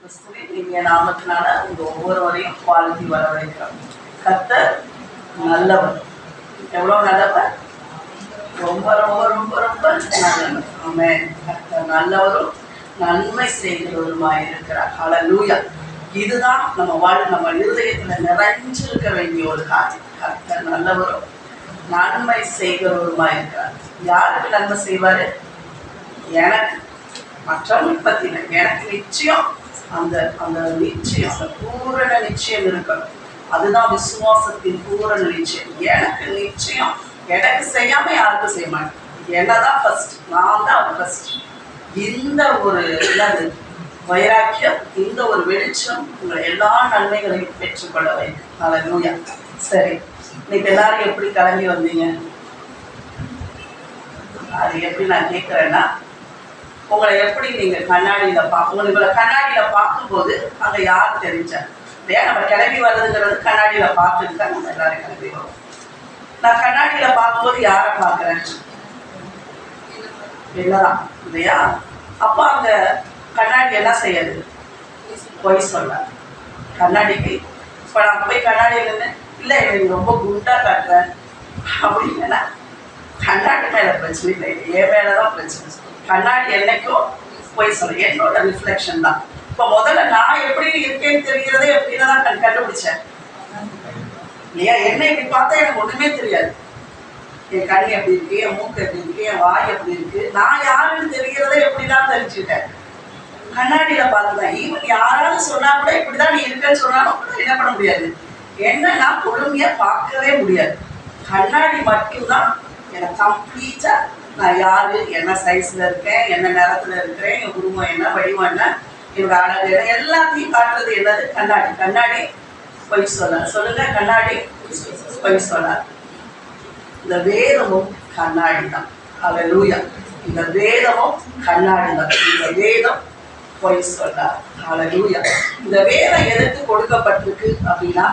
கிறிஸ்துவின் இனிய நாமத்தினால உங்க ஒவ்வொருவரையும் வாழ்த்தி வரவேற்கிறோம். கர்த்தர் நல்லவர். எவ்வளவு நல்லவர்? ரொம்ப ரொம்ப ரொம்ப ரொம்ப நல்லவர். ஆமென். கர்த்தர் நல்லவரும் நன்மை செய்கிறவருமாய் இருக்கிறார். ஹல்லேலூயா. இதுதான் நம்ம இருதயத்துல நிறைஞ்சிருக்க வேண்டிய ஒரு காரியம். கர்த்தர் நல்லவரும் நன்மை செய்கிறவருமாய் இருக்கிறார். யாருக்கு நன்மை செய்வாரு? எனக்கு. மற்றவங்களுக்கு பத்தி இல்லை, எனக்கு நிச்சயம் அந்த அந்த நிச்சயம், அந்த பூரண நிச்சயம் இருக்கணும். அதுதான் விசுவாசத்தின் பூரண நிச்சயம். எனக்கு நிச்சயம், எனக்கு செய்யாம யாருக்கும் செய்ய மாட்டேன். என்னதான் ஃபர்ஸ்ட், நான் தான் ஃபர்ஸ்ட். இந்த ஒரு வைராக்கியம், இந்த ஒரு வெளிச்சம் உங்களை எல்லா நன்மைகளையும் பெற்றுக்கொள்ள வைக்கும். ஹல்லேலூயா. சரி, இன்னைக்கு எல்லாரும் எப்படி கிளம்பி வந்தீங்க? அது எப்படி நான் கேட்குறேன்னா, உங்களை எப்படி நீங்கள் உங்களை கண்ணாடியில் பார்க்கும்போது அங்கே யார் தெரிஞ்சார் இல்லையா? நம்ம கிளம்பி வர்றதுங்கிறது கண்ணாடியில் பார்த்துட்டு தான் நம்ம எல்லாரும் கிளம்பி வரோம். நான் கண்ணாடியில் பார்க்கும்போது யாரை பார்க்குறேன்? என்னதான் இல்லையா? அப்போ அந்த கண்ணாடி என்ன செய்யாது? பொய் சொல்ல. கண்ணாடிக்கு இப்போ நான் போய் கண்ணாடியில் நின்று இல்லை எனக்கு ரொம்ப குண்டாக காட்டுறேன் அப்படின்னா கண்ணாடி மேலே பிரச்சனை இல்லை, என் மேலே தான் பிரச்சனை. கண்ணாடி என்னைக்கும் போய் சொல்ல, என்னோட ரிஃப்ளெக்ஷன் தான். இப்போ முதல்ல நான் எப்படி இருக்கேன்னு தெரிகிறதே எப்படின்னு தான் கண்டுபிடிச்சேன் இல்லையா? என்ன இப்படி பார்த்தா எனக்கு ஒன்றுமே தெரியாது. என் கண் எப்படி இருக்கு, என் மூக்கு எப்படி இருக்கு, என் வாய் எப்படி இருக்கு, நான் யாருன்னு தெரிகிறதே எப்படிதான் தெரிஞ்சுக்கிட்டேன்? கண்ணாடியில் பார்த்துதான். ஈவன் யாராவது சொன்னா கூட இப்படிதான் நீ இருக்கன்னு சொன்னாலும் கூட என்ன பண்ண முடியாது, என்னன்னா பொறுமையாக பார்க்கவே முடியாது. கண்ணாடி மட்டும்தான் எனக்கு கம்ப்ளீட்டா நான் யாரு, என்ன சைஸ்ல இருக்கேன், என்ன நேரத்துல இருக்கிறேன், என் குடும்பம் என்ன, வடிவம் என்ன, என்னோட அழகு என்ன, எல்லாத்தையும் காட்டுறது என்னது? கண்ணாடி. கண்ணாடி பொய் சொல்ல. சொல்லுங்க, கண்ணாடி பொய் சொல்ல. இந்த வேதமும் கண்ணாடி தான். ஹல்லேலூயா. இந்த வேதமும் கண்ணாடி தான். இந்த வேதம் பொய் சொல்ல. ஹல்லேலூயா. இந்த வேதம் எதற்கு கொடுக்கப்பட்டிருக்கு அப்படின்னா,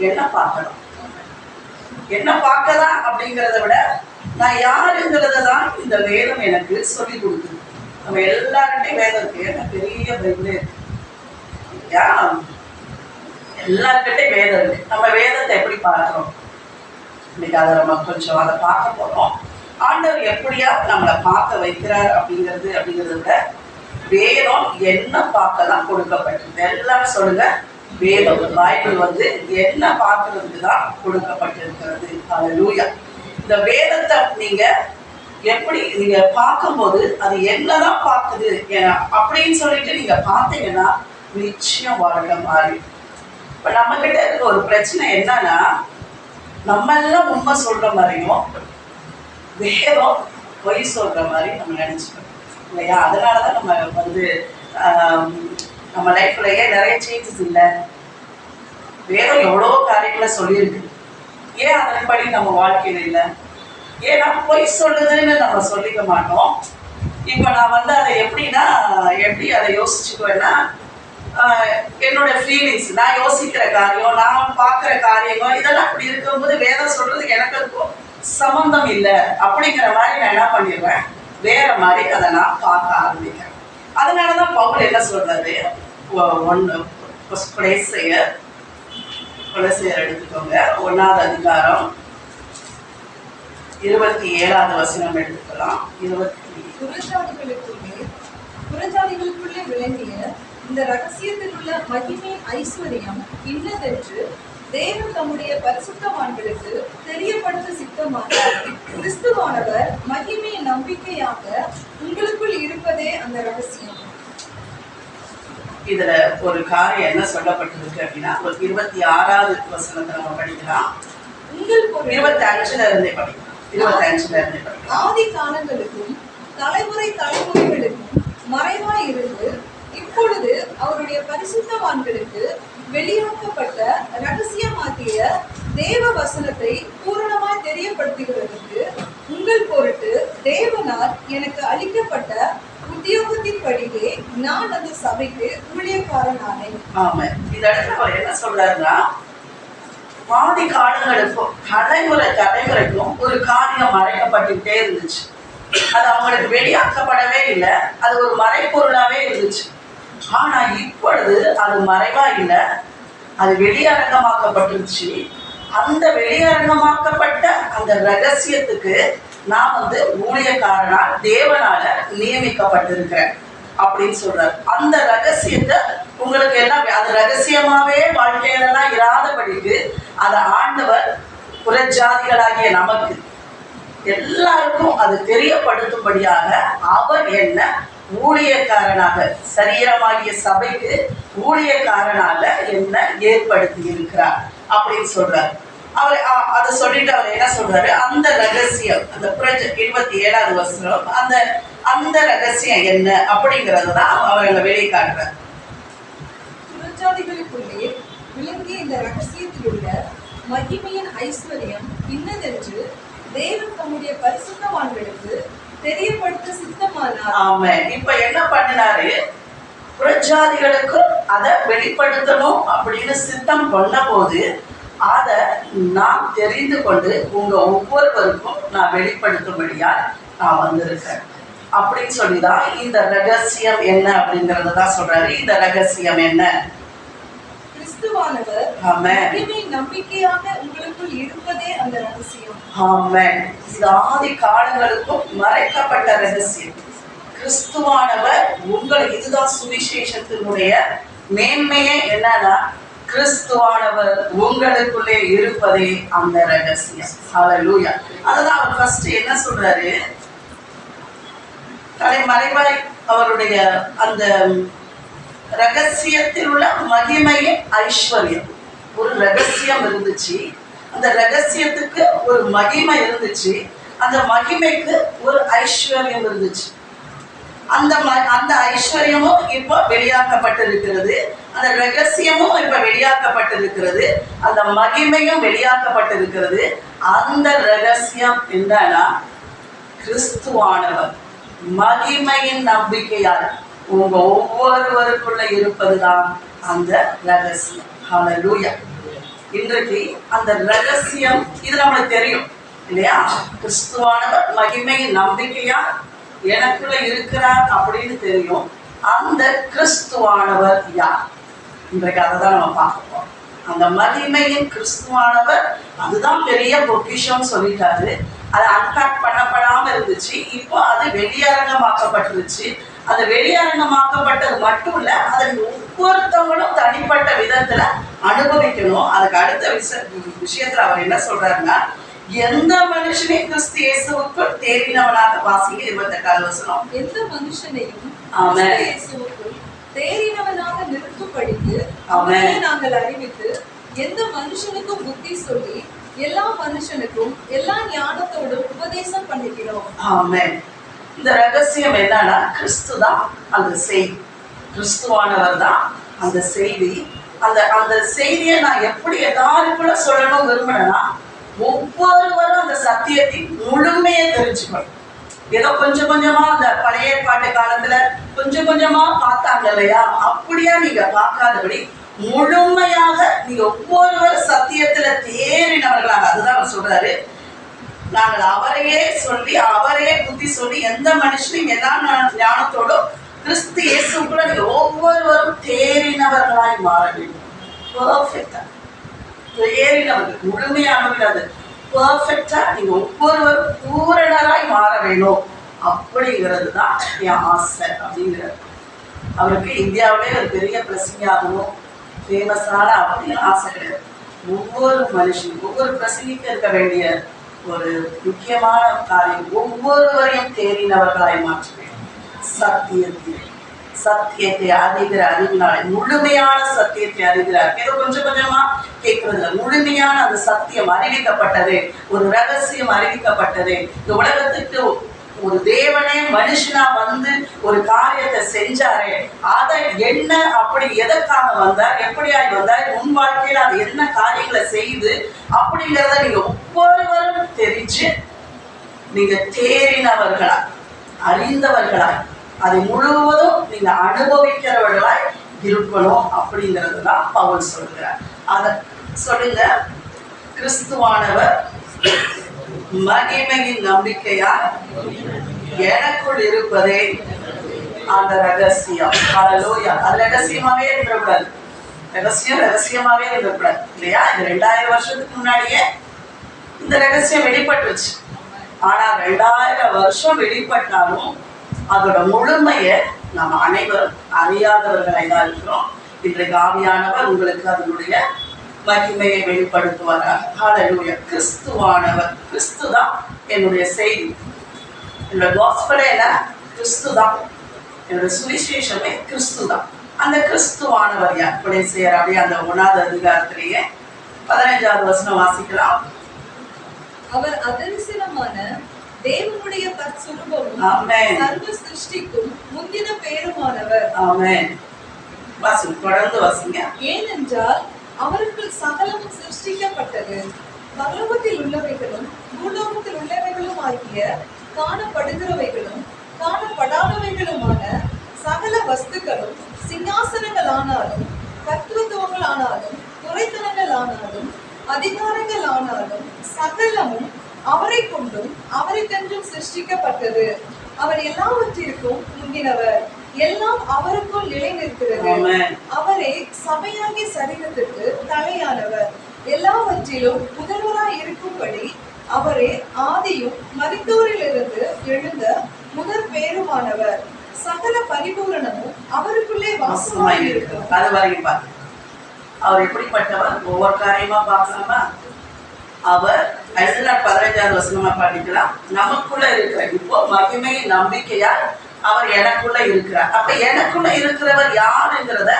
என்ன பார்க்கணும், என்ன பார்க்கலாம் அப்படிங்கிறத விட நான் யாருங்கிறத தான் இந்த வேதம் எனக்கு சொல்லி கொடுக்குது. நம்ம எல்லார்கிட்டையும் வேதம் இருக்கு. எனக்கு பெரிய பைபிளே இருக்கு. எல்லார்கிட்டையும் வேதம் இருக்கு. நம்ம வேதத்தை எப்படி பார்க்குறோம்? இன்னைக்கு அதை நம்ம கொஞ்சம் அதை பார்க்க போகிறோம். ஆண்டவர் எப்படியா நம்மளை பார்க்க வைக்கிறார் அப்படிங்கிறத விட வேதம் என்ன பார்க்க தான் கொடுக்கப்பட்டிருக்கு. எல்லாரும் சொல்லுங்க, வேதம் பைபிள் என்ன பார்க்கறதுக்கு தான் கொடுக்கப்பட்டிருக்கிறது. ஹல்லேலூயா. இந்த வேதத்தை நீங்க எப்படி நீங்க பார்க்கும்போது அது என்னதான் பார்க்குது அப்படின்னு சொல்லிட்டு நீங்க பார்த்தீங்கன்னா நிச்சயம் வாழ்க்கை மாறி. இப்ப நம்ம கிட்ட இருக்க ஒரு பிரச்சனை என்னன்னா, நம்ம எல்லாம் உண்மை சொல்ற மாதிரியும் வேதம் பொய் சொல்ற மாதிரி நம்ம நினைச்சுக்கணும் இல்லையா? அதனாலதான் நம்ம நம்ம லைஃப்லயே நிறைய சேஞ்சஸ் இல்லை. வேதம் எவ்வளோ காரியங்களை சொல்லியிருக்கு. ஏன் அதன்படி நம்ம வாழ்க்கையில் இல்லை? ஏன்னா பொய் சொல்லுதுன்னு நம்ம சொல்லிக்க மாட்டோம். இப்போ நான் அதை எப்படி அதை யோசிச்சுக்குவேன்னா, என்னோட ஃபீலிங்ஸ், நான் யோசிக்கிற காரியம், நான் பார்க்குற காரியங்கள், இதெல்லாம் அப்படி இருக்கும்போது வேதம் சொல்றதுக்கு எனக்கு இருக்கும் சம்பந்தம் இல்லை அப்படிங்கிற மாதிரி நான் என்ன பண்ணிடுவேன், வேற மாதிரி அதை நான் பார்க்க ஆரம்பிக்கிறேன். அதனாலதான் பவுல் என்ன சொல்றாரு, கொலோசியர் எடுத்துக்கோங்க, 1ஆவது அதிகாரம் 27வது வசனம் எடுத்துக்கலாம். புறஜாதிகளுக்குள்ளே விளங்கிய இந்த ரகசியத்தில் உள்ள மகிமை ஐஸ்வர்யம் இன்னதென்று தேவன் தம்முடைய பரிசுத்தவான்களுக்கு தெரியப்படுத்த சித்தமானார். கிறிஸ்துவானவர் மகிமையின் நம்பிக்கையாக உங்களுக்குள் இருப்பதே அந்த ரகசியம். இதுல ஒரு காரியம் என்ன சொல்லப்பட்டிருக்கு அப்படின்னா, 26வது வசனத்தை நம்ம படிக்கலாம். 25ல இருந்தே படிக்கலாம். 25ல இருந்தே படிக்கலாம். ஆதி காலங்களுக்கும் தலைமுறைகளுக்கும் மறைவாய் இருந்து இப்பொழுது அவருடைய பரிசுத்தவான்களுக்கு வெளியாக்கப்பட்ட ரகசியமாகிய தேவ வசனத்தை பூரணமாய் தெரியப்படுத்துகிறதற்கு உங்கள் பொருட்டு தேவனால் எனக்கு அளிக்கப்பட்ட உத்தியோகத்தின்படியே நான் அந்த சபைக்கு ஊழியக்காரனானேன். ஆமா, இந்த இடத்துல அவர் என்ன சொல்றாருன்னா, ஆதி காலங்களுக்கும் தலைமுறைக்கும் ஒரு காரியம் மறைக்கப்பட்டுட்டே இருந்துச்சு. அது அவங்களுக்கு வெளியாக்கப்படவே இல்லை. அது ஒரு மறைப்பொருளாவே இருந்துச்சு. ஆனா இப்பொழுது அது மறைவா இல்லை, அது வெளியரங்கமாக்கப்பட்டுருச்சு. அந்த வெளியரங்கமாக்கப்பட்ட அந்த ரகசியத்துக்கு நான் ஊழியக்காரனா தேவனால நியமிக்கப்பட்டிருக்கிறேன் அப்படின்னு சொல்றாரு. அந்த ரகசியத்தை உங்களுக்கு எல்லாம் அது ரகசியமாவே வாழ்க்கையிலலாம் இராதபடிக்கு அதை ஆண்டவர் புறஜாதிகளாகிய நமக்கு எல்லாருக்கும் அது தெரியப்படுத்தும்படியாக அவர் என்ன ஊழியக்காரனாக, சரீரமாகிய சபைக்கு ஊழியக்காரனாக என்ன ஏற்படுத்தி இருக்கிறார் அப்படின்னு சொல்றாரு. அவர் அதை சொல்லிட்டு அவர் என்ன சொல்றாரு, அந்த ரகசியம், அந்த 27வது வசனம், அந்த அந்த ரகசியம் என்ன அப்படிங்கறது தான் அவர் அங்க வெளியே காட்டுறார். புறஜாதிகளுக்குள்ளே விளங்கிய இந்த ரகசியத்தில் உள்ள மகிமையின் ஐஸ்வர்யம் இன்னதென்று தேவன் தம்முடைய பரிசுத்தவான்களுக்கு தெரியப்படுத்த சித்தமானார். ஆமென். இப்ப என்ன பண்ணினாரு, புறஜாதிகளுக்கு அதை வெளிப்படுத்தணும் அப்படின்னு சித்தம் பண்ண போது அதை நான் தெரிந்து கொண்டு உங்க ஒவ்வொருவருக்கும் நான் வெளிப்படுத்தும்படியா நான் வந்திருக்கேன் அப்படின்னு சொல்லிதான் இந்த ரகசியம் என்ன அப்படிங்கறத தான் சொல்றாரு. இந்த ரகசியம் என்ன? கிறிஸ்துவானவர் மகிமை நம்பிக்கையாக உங்களுக்குள் இருப்பதே அந்த ரகசியம். ஆமென். இது ஆதி காலங்களுக்கும் மறைக்கப்பட்ட ரகசியம். கிறிஸ்துவானவர் உங்களுக்கு, இதுதான் சுவிசேஷத்தினுடைய மேன்மையே என்னன்னா, கிறிஸ்துவானவர் உங்களுக்குள்ளே இருப்பதே அந்த ரகசியம். ஹல்லேலூயா. அதுதான் அவர் ஃபர்ஸ்ட் என்ன சொல்றாரு, தலைமறைவாய் அவருடைய அந்த ரகசியத்தில் உள்ள மகிமையின் ஐஸ்வர்யம், ஒரு ரகசியம் இருந்துச்சு, அந்த ரகசியத்துக்கு ஒரு மகிமை இருந்துச்சு, அந்த மகிமைக்கு ஒரு ஐஸ்வர்யம் இருந்துச்சு. அந்த ஐஸ்வர்யமும் இப்போ வெளியாக்கப்பட்டிருக்கிறது, அந்த ரகசியமும் இப்ப வெளியாக்கப்பட்டிருக்கிறது, அந்த மகிமையும் வெளியாக்கப்பட்டிருக்கிறது. அந்த ரகசியம் என்னன்னா, கிறிஸ்துவானவர் மகிமையின் நம்பிக்கையால் உங்க ஒவ்வொருவருக்குள்ள இருப்பதுதான் அந்த ரகசியம். ஹல்லேலூயா. இன்றைக்கு அந்த ரகசியம் இது நம்மளுக்கு தெரியும் இல்லையா? கிறிஸ்துவானவர் மகிமையின் நம்பிக்கையா எனக்குள்ள இருக்கிறார் அப்படின்னு தெரியும். அந்த கிறிஸ்துவானவர் யார்? இன்றைக்கு அதை தான் நம்ம பார்ப்போம். அந்த மகிமையின் கிறிஸ்துவானவர், அதுதான் பெரிய பொக்கிஷம் சொல்லிட்டாரு. அது அன்பேக் பண்ணப்படாம இருந்துச்சு, இப்போ அது வெளியரங்கமாக்கப்பட்டுருச்சு. அது வெளியரங்கமாக்கப்பட்டது மட்டும் இல்ல, அதை ஒவ்வொருத்தவங்களும் தனிப்பட்ட விதத்துல அனுபவிக்கணும். அதுக்கு அடுத்த விஷயத்துல அவர் என்ன சொல்றாருன்னா, எந்த மனுஷனையும் கிறிஸ்து இயேசுவுக்குள் தேறினவனாக, வாசிங்க 28வது வசனம், எந்த மனுஷனையும் இயேசுவுக்குள் தேறினவனாக நிறுத்தும்படிக்கு அவரை நாங்கள் அறிவித்து, எந்த மனுஷனுக்கும் புத்தி சொல்லி எல்லா மனுஷனுக்கும் எல்லா ஞானத்தோடும் உபதேசம் பண்ணுகிறோம். ஆமென். இந்த ரகசியம் என்னன்னா, கிறிஸ்து தான் அந்த செய்தி, கிறிஸ்துவானவர் தான் அந்த செய்தி. அந்த செய்தியை நான் எப்படி எல்லாருக்குள்ள சொல்லணும் விரும்பினேன்னா, ஒவ்வொருவரும் அந்த சத்தியத்தை முழுமையை தெரிஞ்சுக்கணும். ஏதோ கொஞ்சம் கொஞ்சமா அந்த பழைய ஏற்பாட்டு காலத்துல கொஞ்சம் கொஞ்சமா பார்த்தாங்க இல்லையா, அப்படியா நீங்க பார்க்காதபடி முழுமையாக நீங்க ஒவ்வொருவரும் சத்தியத்துல தேறினவர்களாக, அதுதான் அவர் சொல்றாரு, நாங்கள் அவரையே சொல்லி அவரையே புத்தி சொல்லி எந்த மனுஷனையும் எல்லா ஞானத்தோடும் கிறிஸ்து இயேசுக்குள்ள நீங்க ஒவ்வொருவரும் தேறினவர்களாய் மாற வேண்டும். பெர்ஃபெக்டா தேறினவர்கள், முழுமையானவர்கள், பெர்ஃபெக்டா நீங்க ஒவ்வொருவரும் பூரணராய் மாற வேணும் அப்படிங்கிறது தான் என் ஆசை அப்படிங்கிறார். அவருக்கு இந்தியாவிலே ஒரு பெரிய பிரசங்கி ஆகணும், ஃபேமஸான அப்படின்னு ஆசை கிடையாது. ஒவ்வொரு மனுஷனும் ஒவ்வொரு பிரசங்கிக்கு இருக்க வேண்டிய ஒரு முக்கியமான காரியம், ஒவ்வொருவரையும் தேறினவர்களாய் மாற்ற வேண்டும். சத்தியத்தை அறிகிற அறிவினாலே, முழுமையான சத்தியத்தை அறிகிறார். ஏதோ கொஞ்சம் கொஞ்சமா கேட்கறதுல முழுமையான அந்த சத்தியம் அறிவிக்கப்பட்டதே, ஒரு ரகசியம் அறிவிக்கப்பட்டதே. இந்த உலகத்துக்கு ஒரு தேவனே மனுஷனா வந்து ஒரு காரியத்தை செஞ்சாரே, அதை என்ன, அப்படி எதற்காக வந்தார், எப்படியாய் வந்தார், முன் வாழ்க்கையில் அது என்ன காரியங்களை செய்து அப்படிங்கிறத நீங்க ஒவ்வொருவரும் தெரிஞ்சு நீங்க தேறினவர்களா, அறிந்தவர்களாய், அதை முழுவதும் நீங்க அனுபவிக்கிறவர்களாய் இருக்கணும் அப்படிங்கிறது தான் பவுல் சொல்கிறார். அதை சொல்லுங்க, கிறிஸ்துவானவர் மகிமையின் நம்பிக்கையா எனக்குள் இருப்பதே அந்த ரகசியம். ஹல்லேலூயா. அது ரகசியமாவே இருக்கக்கூடாது. ரகசியமாவே இருக்கக்கூடாது இல்லையா? இது 2000 வருஷத்துக்கு முன்னாடியே இந்த ரகசியம் வெளிப்பட்டுச்சு. ஆனா 2000 வருஷம் வெளிப்பட்டாலும் அதோட முழுமையை நம்ம அனைவரும் அறியாதவர்களாக தான் இருக்கிறோம். இன்றைக்கு ஆவியானவர் உங்களுக்கு அதனுடைய மகிமையை வெளிப்படுத்துவாராக. ஹல்லேலூயா. கிறிஸ்துவானவர், கிறிஸ்து தான் என்னுடைய செய்தி. என்னோட காஸ்பலே என்ன? கிறிஸ்து தான். என்னோட சுவிசேஷமே கிறிஸ்து தான். அந்த கிறிஸ்துவானவர் யார்? கொலைசேயர் அப்படியே அந்த 1வது அதிகாரத்திலேயே 15வது வசனம் வாசிக்கலாம். அவர் அதரிசனமான தேவனுடைய தற்சுரூபமும் சர்வ சிருஷ்டிக்கும் முந்தின பேருமானவர். ஆமென். வாசி, தொடர்ந்து வாசிங்க. ஏனென்றால் அவருக்குள் சகலமும் சிருஷ்டிக்கப்பட்டது, பரலோகத்தில் உள்ளவைகளும் பூலோகத்தில் உள்ளவைகளும் ஆகிய காணப்படுகிறவைகளும் காணப்படாதவைகளுமான சகல வஸ்துக்களும், சிங்காசனங்களானாலும் தத்துவத்துவங்களானாலும் துரைத்தனங்களானாலும் அதிகாரங்களானாலும் சகலமும் அவரை கொண்டும் அவருக்கென்றும் சிருஷ்டிக்கப்பட்டது. அவர் எல்லாவற்றிற்கும் முந்தினவர், எல்லாம் அவருக்குள் நிலை நிற்கிறது. அவரே சபையாகிய சரீரத்திற்கு தலையானவர், எல்லாவற்றிலும் முதல்வராய் இருக்கும்படி அவரே ஆதியும் மரித்தோரிலிருந்து எழுந்த முதற் பேருமானவர். சகல பரிபூரணமும் அவருக்குள்ளே வாசமாய் இருக்கும். அது வரைக்கும் பாருங்க, அவர் எப்படிப்பட்டவர் ஒவ்வொரு காரியமா பார்க்கலாமா? அவர் 15வது வசனமா படிக்கலாம். நமக்குள்ள இருக்கிற இப்போ மகிமை நம்பிக்கையா அவர் எனக்குள்ள இருக்கிறார். அப்ப எனக்குள்ள இருக்கிறவர் யாருங்கிறத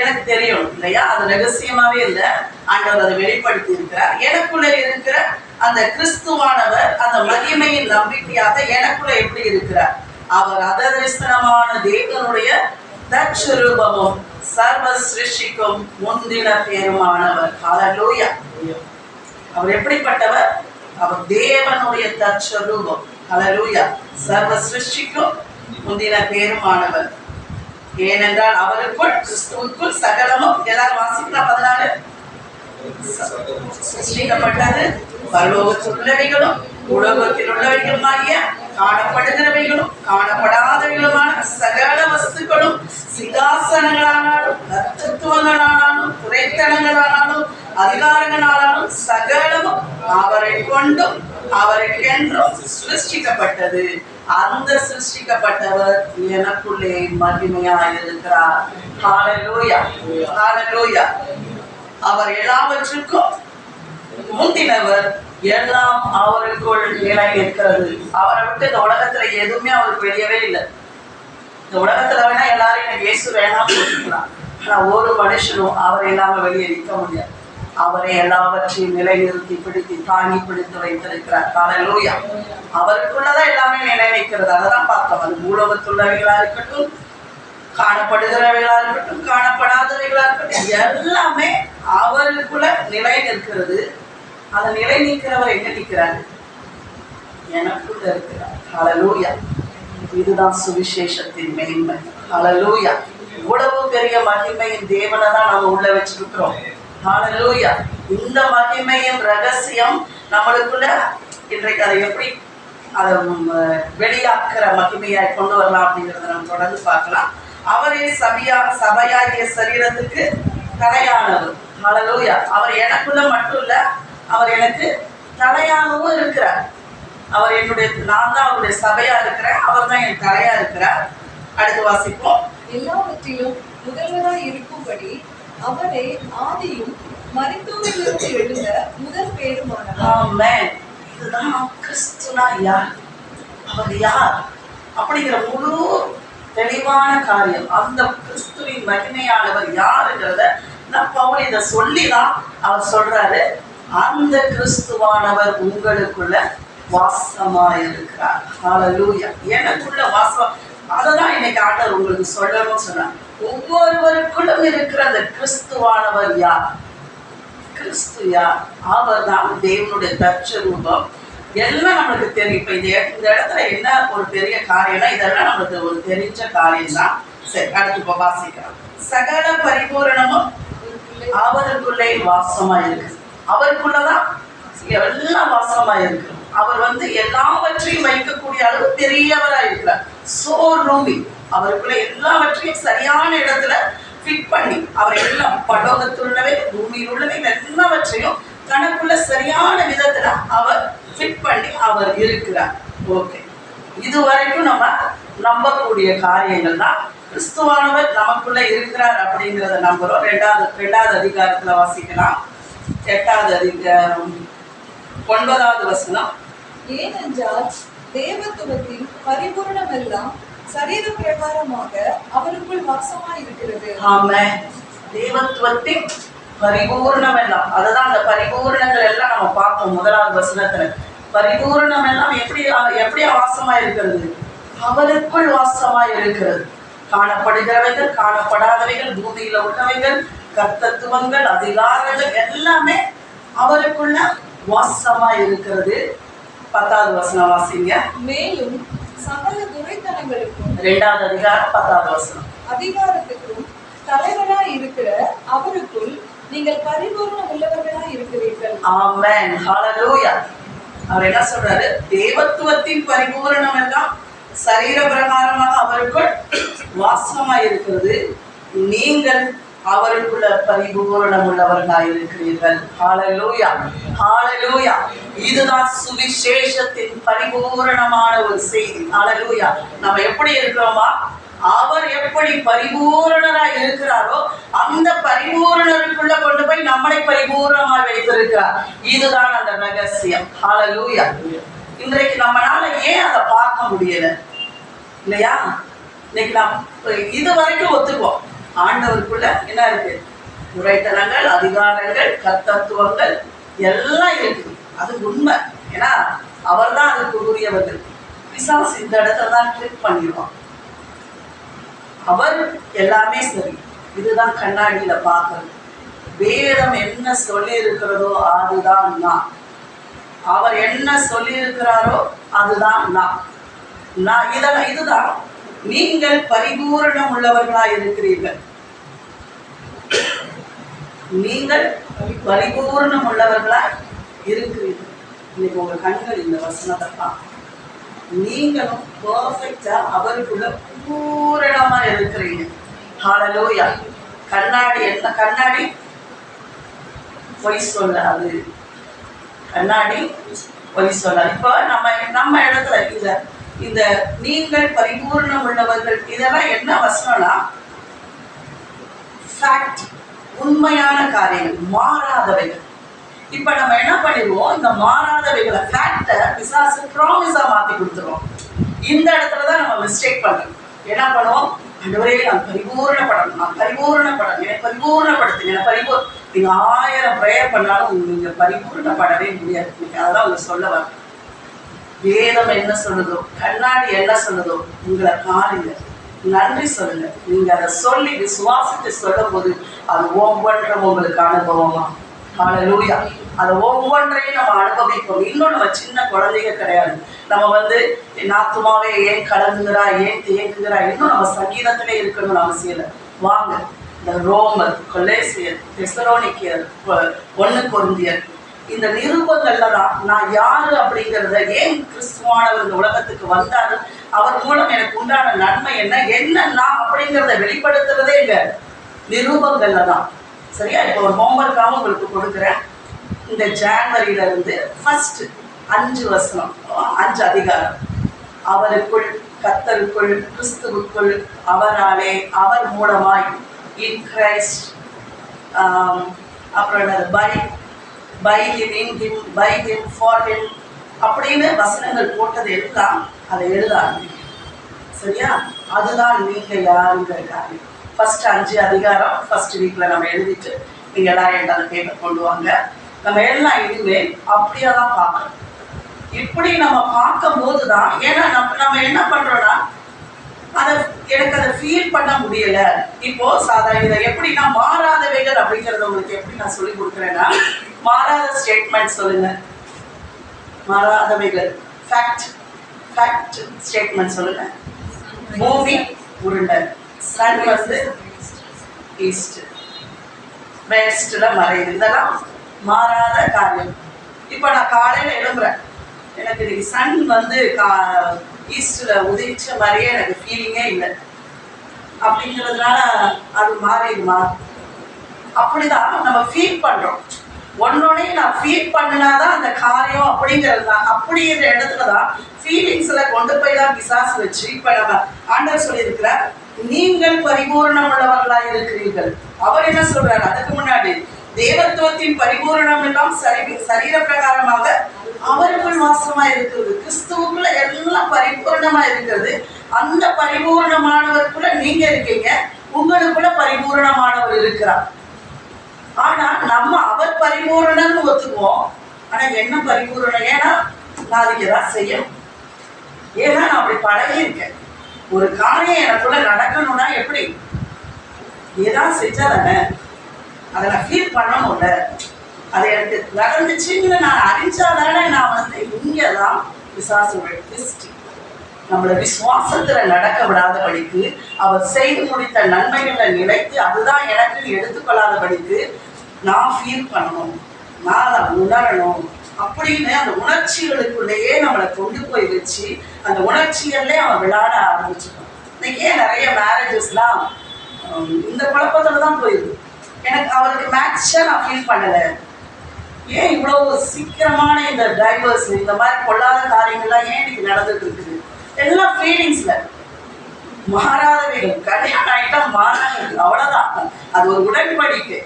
எனக்கு தெரியும் இல்லையா? அது ரகசியமாவே இல்லை, ஆண்டவர் அதை வெளிப்படுத்தி இருக்கிறார். எனக்குள்ள இருக்கிற அந்த கிறிஸ்துவானவர் அந்த மகிமையின் நம்பிக்கையாக எனக்குள்ள எப்படி இருக்கிறார்? அவர் அதரிசனமான தேவனுடைய தற்சுரூபமும் சர்வ சிருஷ்டிக்கும் முந்தின பேருமானவர். ஹல்லேலூயா. அவர் எப்படிப்பட்டவர்? அவர் தேவனுடைய தற்சுரூபம். ஹல்லேலூயா. சர்வ சிருஷ்டிக்கும் முந்தின பேருமானவர். ஏனென்றால் அவருக்குள், கிறிஸ்துவுக்குள் சகலமும், எல்லாரும் வாசிக்கலாம் 14, சிருஷ்டிக்கப்பட்டது, பரலோகத்தில் உள்ளவைகளும் உலகத்தில் உள்ளவைகளுமாகிய காணப்படுகிறவைகளும் காணப்படாதவைகளுமான சகல வஸ்துக்களும், சிங்காசனங்களானாலும் தத்துவங்களானாலும் துரைத்தனங்களானாலும் அதிகாரங்களானாலும் சகலமும் அவரை கொண்டும் அவருக்கென்றும் சிருஷ்டிக்கப்பட்டது. அந்த சிருஷ்டிக்கப்பட்டவர் எனக்குள்ளே மகிமையாயிருக்கிறார். ஹல்லேலூயா. ஹல்லேலூயா. அவர் எல்லாவற்றுக்கும் முந்தினவர், எல்லாம் அவருக்குள் நிலை நிற்கிறது. அவரை விட்டு இந்த உலகத்துல எதுவுமே அவருக்கு வெளியவே இல்லை. இந்த உலகத்துல வேணா எல்லாரும் எனக்கு இயேசு வேணாம் சொல்லிக்கலாம், ஆனா ஒரு மனுஷனும் அவர் இல்லாம வெளியே நிற்க முடியாது. அவரை எல்லாவற்றையும் நிலைநிறுத்தி பிடித்து தாங்கி பிடித்து வைத்திருக்கிறார். ஹல்லேலூயா. அவருக்குள்ளதான் எல்லாமே நிலை நிற்கிறது. அதைதான் பார்த்தோம். அது பூலோகத்துள்ளவைகளா இருக்கட்டும், காணப்படுகிறவைகளா இருக்கட்டும், காணப்படாதவைகளா இருக்கட்டும், எல்லாமே அவருக்குள்ள நிலை நிற்கிறது. அதை நிலை நிற்கிறவர் எங்க நிற்கிறாரு? எனக்குள்ள இருக்கிறார். ஹல்லேலூயா. இதுதான் சுவிசேஷத்தின் மேன்மை. ஹல்லேலூயா. இவ்வளவு பெரிய மகிமையின் தேவனை தான் நம்ம உள்ள வச்சிருக்கிறோம். ஹல்லேலூயா. இந்த மகிமையின் ரகசியம் நம்மளுக்குள்ள இன்றைக்கு அதை எப்படி அதை வெளியாக்குற மகிமையாய் கொண்டு வரலாம் அப்படிங்கிறத நம்ம தொடர்ந்து பார்க்கலாம். அவரே சபையாகிய சரீரத்துக்கு தலையானவர். ஹல்லேலூயா. அவர் எனக்குள்ள மட்டும் இல்ல, அவர் எனக்கு தலையாகவும் இருக்கிறார். அவர் என்னுடைய, நான் தான் அவருடைய சபையா இருக்கிறேன், அவர் தான் என் தலையா இருக்கிறார். அடுத்து வாசிப்போம். எல்லாவற்றிலும் முதல்வராய் இருக்கும்படி அவரே ஆதியும் மரித்தோரிலிருந்து எழுந்த முதல் பேருமானவர். ஆமென். இதுதான் கிறிஸ்துனா யார், அவர் யார் அப்படிங்கிற முழு தெளிவான காரியம். அந்த கிறிஸ்துவின் மகிமையானவர் யாருங்கிறத பவுல் இதை சொல்லிதான் அவர் சொல்றாரு. அந்த கிறிஸ்துவானவர் உங்களுக்குள்ள வாசமாயிருக்கிறார். ஹல்லேலூயா. எனக்குள்ள வாசம், அததான் இன்னைக்கு ஆண்டவர் உங்களுக்கு சொல்லணும்னு சொன்னார். ஒவ்வொருவருக்குள்ளும் இருக்கிற அந்த கிறிஸ்துவானவர் யார்? கிறிஸ்து யார்? அவர் தான் தேவனுடைய தற்சுரூபம். எல்லாம் நம்மளுக்கு தெரியும். இப்ப இந்த இடத்துல என்ன ஒரு பெரிய காரியம்னா, இதெல்லாம் நம்மளுக்கு ஒரு தெரிஞ்ச காரியம் தான். சரி, அடுத்து வாசிக்கலாம். சகல பரிபூரணமும் அவருக்குள்ளே வாசமா இருக்கு. அவருக்குள்ளதான் எல்லாம் வாசமா இருக்கு. அவர் எல்லாவற்றையும் வைக்கக்கூடிய அளவு பெரியவரா இருக்கிறார். சோ ரூமி, அவருக்குள்ள எல்லாவற்றையும் சரியான இடத்துல ஃபிட் பண்ணி அவர் எல்லாம் பலோகத்தில் உள்ளவை பூமியில் உள்ளவை எல்லாவற்றையும் தனக்குள்ள சரியான விதத்துல அவர் ஃபிட் பண்ணி அவர் இருக்கிறார். ஓகே, இதுவரைக்கும் நம்ம நம்பக்கூடிய காரியங்கள் தான். கிறிஸ்துவானவர் நமக்குள்ள இருக்கிறார் அப்படிங்கிறத நம்புறோம். ரெண்டாவது அதிகாரத்துல வாசிக்கலாம். 8வது அதிகாரம் 9வது வசனம். ஏனென்றால் தேவத்துவத்தின் பரிபூரணம் எல்லாம் சரீர பிரகாரமாக அவருக்குள் வாசமாய் இருக்கிறது. ஆமென். தேவத்துவத்தின் பரிபூர்ணம் எல்லாம், அதுதான் அந்த பரிபூர்ணங்கள் எல்லாம் நம்ம பார்ப்போம் 1வது வசனத்துல. பரிபூர்ணம் எல்லாம் எப்படி வாசமா இருக்கிறது? அவருக்குள் வாசமா இருக்கிறது. காணப்படுகிறவைகள் காணப்படாதவைகள் பூமியில உள்ளவைகள் கர்த்தத்துவங்கள் அதிகாரங்கள் எல்லாமே அவருக்குள்ள வாசமா இருக்கிறது. 10வது வசனம் வாசிங்க. மேலும் சகல துரைத்தனங்களுக்கும் 2வது அதிகாரம் 10வது வசனம். அதிகாரத்துக்கும் தலைவராய் இருக்கிற அவருக்குள் நீங்கள் பரிபூர்ணம் உள்ளவர்களாய் இருக்கிறீர்கள். ஆமென். ஹல்லேலூயா. அவர் என்ன சொல்றாரு? தேவத்துவத்தின் பரிபூரணம் எல்லாம் சரீர பிரகாரமாக அவருக்குள் வாசமாய் இருக்கிறது. நீங்கள் அவருக்குள்ள பரிபூரணம் உள்ளவர்களாய் இருக்கிறீர்கள். ஹல்லேலூயா, ஹல்லேலூயா. இதுதான் சுவிசேஷத்தின் பரிபூரணமான ஒரு செய்தி. ஹல்லேலூயா. நம்ம எப்படி இருக்கிறோமா? அவர் எப்படி பரிபூரணராய் இருக்கிறாரோ அந்த பரிபூரணருக்குள்ள கொண்டு போய் நம்மளை பரிபூரணமாய் வைத்திருக்கிறார். இதுதான் அந்த ரகசியம். ஹல்லேலூயா. இன்றைக்கு நம்மளால ஏன் அதை பார்க்க முடியல இல்லையா? இன்னைக்கு நாம் இது வரைக்கும் ஒத்துக்குவோம், ஆண்டவருக்குள்ள என்ன இருக்கு? உரைத்தனங்கள், அதிகாரங்கள், கர்த்தத்துவங்கள் எல்லாம் இருக்கு. அது உண்மை. ஏன்னா அவர் தான் அதுக்கு உரியவர்கள். பிசாசு இந்த இடத்துல தான் கிளிக் பண்ணிடுவோம். அவர் எல்லாமே சரி. இதுதான் கண்ணாடியில பார்க்கறது. வேதம் என்ன சொல்லி இருக்கிறதோ அதுதான் நான். அவர் என்ன சொல்லி இருக்கிறாரோ அதுதான் நான். இதுதான் நீங்கள் பரிபூரணம் உள்ளவர்களாய் இருக்கிறீர்கள். நீங்கள் பரிபூரணம் உள்ளவர்களாய் இருக்கிறீர்கள். இன்னைக்கு உங்க கண்கள் இந்த வசனத்தை பார்க்க, நீங்களும் பெர்ஃபெக்டா அவருக்குள்ள பூரணமா இருக்கிறீங்க. ஹல்லேலூயா. கண்ணாடி என்ன? கண்ணாடி பொய் சொல்லாது. கண்ணாடி பொய் சொல்லாது. இப்போ நம்ம இடத்துல இந்த நீங்கள் பரிபூர்ணம் உள்ளவர்கள் இதெல்லாம் என்ன வசனம்னா ஃபேக்ட், உண்மையான காரியங்கள், மாறாதவைகள். இப்ப நம்ம என்ன பண்ணிடுவோம்? இந்த மாறாதவைகளை ஃபேக்டை பிசாசு ப்ராமிஸா மாத்தி கொடுத்துருவோம். இந்த இடத்துலதான் நம்ம மிஸ்டேக் பண்றோம். என்ன பண்ணுவோம்? ஆண்டவரே நான் பரிபூர்ணப்படணும், நான் பரிபூர்ணப்படணும், எனக்கு பரிபூர்ணப்படுத்துங்க, எனக்கு நீங்க 1000 ப்ரேயர் பண்ணாலும் நீங்க பரிபூர்ணப்படவே முடியாது. நீங்க அதான் அவங்க சொல்ல வர. வேதம் என்ன சொல்லுதோ, கண்ணாடி என்ன சொல்லுதோ, உங்களை காணுங்க, நன்றி சொல்லுங்க. நீங்க அதை சொல்லி விசுவாசித்து சொல்லும் போது அது ஒவ்வொன்றும் உங்களுக்கு அனுபவமா. ஹல்லேலூயா. அதை ஒவ்வொன்றையும் நம்ம அனுபவிப்போம். இன்னும் நம்ம சின்ன குழந்தைங்க கிடையாது. நம்ம நாத்துமாவே ஏன் கலங்குகிறா, ஏன் தேங்குகிறா, இன்னும் நம்ம சங்கீதத்திலே இருக்கணும்னு அவசியம் இல்லை. வாங்க, இந்த ரோமர், கொலேசியர், தெசலோனிக்கேயர், 1 கொரிந்தியர், இந்த நிருபங்கள்ல தான் நான் யாரு அப்படிங்கிறத, ஏன் கிறிஸ்துவானவர் இந்த உலகத்துக்கு வந்தாரு, அவர் மூலம் எனக்கு உண்டான நன்மை என்னன்னா அப்படிங்கிறத வெளிப்படுத்துறதே இங்க நிருபங்கள்ல தான். சரியா? இப்போ ஒரு ஹோம்ஒர்க்காக உங்களுக்கு கொடுக்குறேன். இந்த ஜான்வரியில இருந்து ஃபர்ஸ்ட் 5 வசனம், 5 அதிகாரம். அவருக்குள், கர்த்தருக்குள், கிறிஸ்துவுக்குள், அவராலே, அவர் மூலமாய், இன் கிரைஸ்ட், அப்புறம் by him, in him, by him, for him அப்படின்னு வசனங்கள் போட்டது எல்லாம் அதை எழுத ஆரம்பிக்கும். சரியா? அதுதான் நீங்க யாருங்கிற காரியம். ஃபர்ஸ்ட் 5 அதிகாரம் ஃபர்ஸ்ட் வீக்ல நம்ம எழுதிட்டு நீங்க எல்லாரும் எல்லாம் பேப்பர் கொண்டு வாங்க. நம்ம எல்லாம் இதுவே அப்படியே தான் பார்க்கணும். இப்படி நம்ம பார்க்கும் போது தான், ஏன்னா நம்ம என்ன பண்றோம்னா எனக்கு அதை ஃபீல் பண்ண முடியல. இப்போ சாதாரண இதை எப்படின்னா மாறாதவைகள் அப்படிங்கிறத உங்களுக்கு எப்படி நான் சொல்லி கொடுக்குறேன்னா, மாறாத ஸ்டேட்மெண்ட் சொல்லுங்க. மாறாதவைகள் ஃபேக்ட் ஸ்டேட்மெண்ட் சொல்லுங்க. பூமி உருண்டை, சன் ஈஸ்ட், வெஸ்ட்ல மறையுது. இதெல்லாம் மாறாத காரியம். இப்போ நான் காலையில எழும்புறேன், எனக்கு இன்னைக்கு சன் ஈஸ்ட்ல உதிச்ச மாதிரியே எனக்கு ஃபீலிங்கே இல்லை. அப்படிங்கிறதுனால அது மாறிடுமா? அப்படிதான் நம்ம ஃபீல் பண்றோம். ஒன்னொன்னையும் நான் ஃபீல் பண்ணினாதான் அந்த காரியம் அப்படிங்கிறது தான். அப்படிங்கிற இடத்துல தான் ஃபீலிங்ஸ்ல கொண்டு போய் தான் பிசாசு வச்சு இப்ப நம்ம ஆண்டவர் சொல்லியிருக்கிற நீங்கள் பரிபூர்ணம் உள்ளவர்களாக இருக்கிறீர்கள். அவர் என்ன சொல்றாரு? அதுக்கு முன்னாடி தேவத்துவத்தின் பரிபூரணம் எல்லாம் சரீர பிரகாரமாக அவருக்குள் வாசமா இருக்கிறது. கிறிஸ்துவுக்குள்ள எல்லாம் பரிபூர்ணமா இருக்கிறது. அந்த பரிபூர்ணமானவருக்குள்ள நீங்க இருக்கீங்க, உங்களுக்குள்ள பரிபூர்ணமானவர் இருக்கிறார். ஆனா நம்ம அவர் பரிபூரணம்னு ஒத்துக்குவோம். ஆனா என்ன பரிபூரணம்? ஏன்னா நான் அதுக்கு எதாவது செய்யணும், ஏன்னா நான் அப்படி பழகி இருக்கேன். ஒரு காரியம் எனக்குள்ள நடக்கணும்னா எப்படி? ஏதாவது செஞ்சா தானே அதை நான் ஃபீல் பண்ணணும்ல. அது எனக்கு நடந்துச்சுன்னு நான் அறிஞ்சாதானே நான் இங்கதான் பிசாசுடைய திருஷ்டி நம்மளை விசுவாசத்துல நடக்க விடாதபடிக்கு, அவர் செய்து முடித்த நன்மைகளை நிலைத்து அதுதான் எனக்கு எடுத்துக்கொள்ளாதபடிக்கு நான் ஃபீல் பண்ணணும், நான் அதை உணரணும் அப்படின்னு அந்த உணர்ச்சிகளுக்குள்ளேயே நம்மளை கொண்டு போய் வச்சு அந்த உணர்ச்சிகள்லேயே அவன் விளையாட ஆரம்பிச்சுக்கணும். இன்னைக்கு ஏன் நிறைய மேரேஜஸ்லாம் இந்த குழப்பத்துல தான் போயிடுது. எனக்கு அவருக்கு மேட்சா நான் ஃபீல் பண்ணலை. ஏன் இவ்வளவு சீக்கிரமான இந்த டைவர்ஸ், இந்த மாதிரி கொள்ளாத காரியங்கள்லாம் ஏன் இன்னைக்கு நடந்துட்டு இருக்குது? எல்லாம் ஃபீலிங்ஸ்ல மாறாதவைகள். கல்யாணம் ஆகிட்டா மாறாதவைகள், அவ்வளவுதான். அது ஒரு உடன்படிக்கை.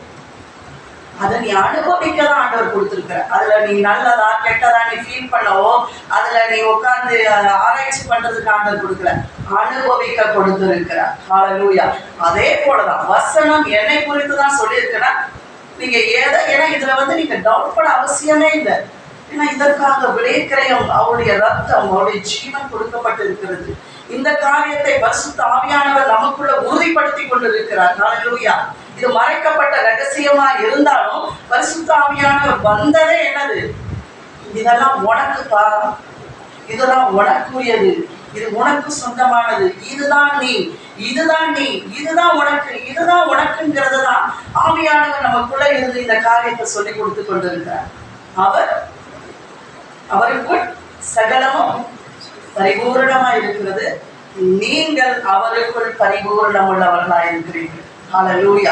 அதை நீ அனுபவிக்க தான் ஆண்டவர் கொடுத்துருக்குற. அதுல நீ நல்லதா கெட்டதா நீ ஃபீல் பண்ணவோ, அதுல நீ உட்கார்ந்து ஆராய்ச்சி பண்றதுக்கு ஆண்டவர் கொடுக்கல, அனுபவிக்க கொடுத்துருக்கிறார். ஹல்லேலூயா. அதே போலதான் வசனம் என்னை குறித்து தான் சொல்லியிருக்கிறேன். நீங்க ஏன்னா இதுல நீங்க டவுட் பண்ண அவசியமே இல்லை. ஏன்னா இதற்காக விலைக்கிரயம் அவருடைய ரத்தம், அவருடைய ஜீவன் கொடுக்கப்பட்டு இருக்கிறது. இந்த காரியத்தை பரிசுத்த ஆவியானவர் நமக்குள்ள உறுதிப்படுத்தி கொண்டிருக்கிறார். ஹல்லேலூயா. இது மறைக்கப்பட்ட ரகசியமா இருந்தாலும் பரிசுத்த ஆவியானவர் வந்ததே என்னது? இதெல்லாம் உனக்குப்பா, இதெல்லாம் உனக்குரியது, இது உனக்கு சொந்தமானது, இதுதான் நீ, இதுதான் நீ, இதுதான் உனக்கு, இதுதான் உனக்குங்கிறது தான் ஆவியானவர் நமக்குள்ள இருந்து இந்த காரியத்தை சொல்லி கொடுத்து கொண்டிருக்கிறார். அவருக்குள் சகலமும் பரிபூரணமா இருக்கிறது. நீங்கள் அவருக்குள் பரிபூரணம் உள்ளவர்களாக இருக்கிறீர்கள். ஹல்லேலூயா.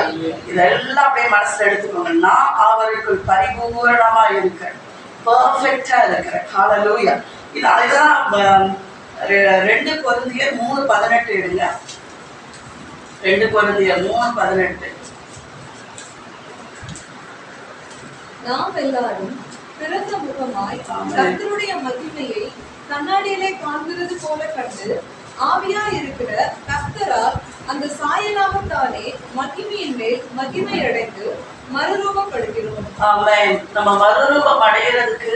இதெல்லாம் அப்படியே மனசுல எடுத்துக்கோங்க. நான் அவருக்குள் பரிபூரணமா இருக்கிறேன், பெர்ஃபெக்டா இருக்கிறேன். ஹல்லேலூயா. இதெல்லாம் 2 கொரிந்தியர் 3:18 எடுங்க. 2 கொரிந்தியர் 3:18. நாம் எல்லாரும் பிறந்த முகமாய் கர்த்தருடைய மகிமையை கண்ணாடியிலே காண்கிறது போல கண்டு ஆவியாய் இருக்கிற கர்த்தரால் அந்த சாயலாகத்தானே மகிமையின் மேல் மகிமை அடைந்து மறுரூபப்படுகிறோம். ஆமென். நம்ம மறுரூபம் அடைகிறதுக்கு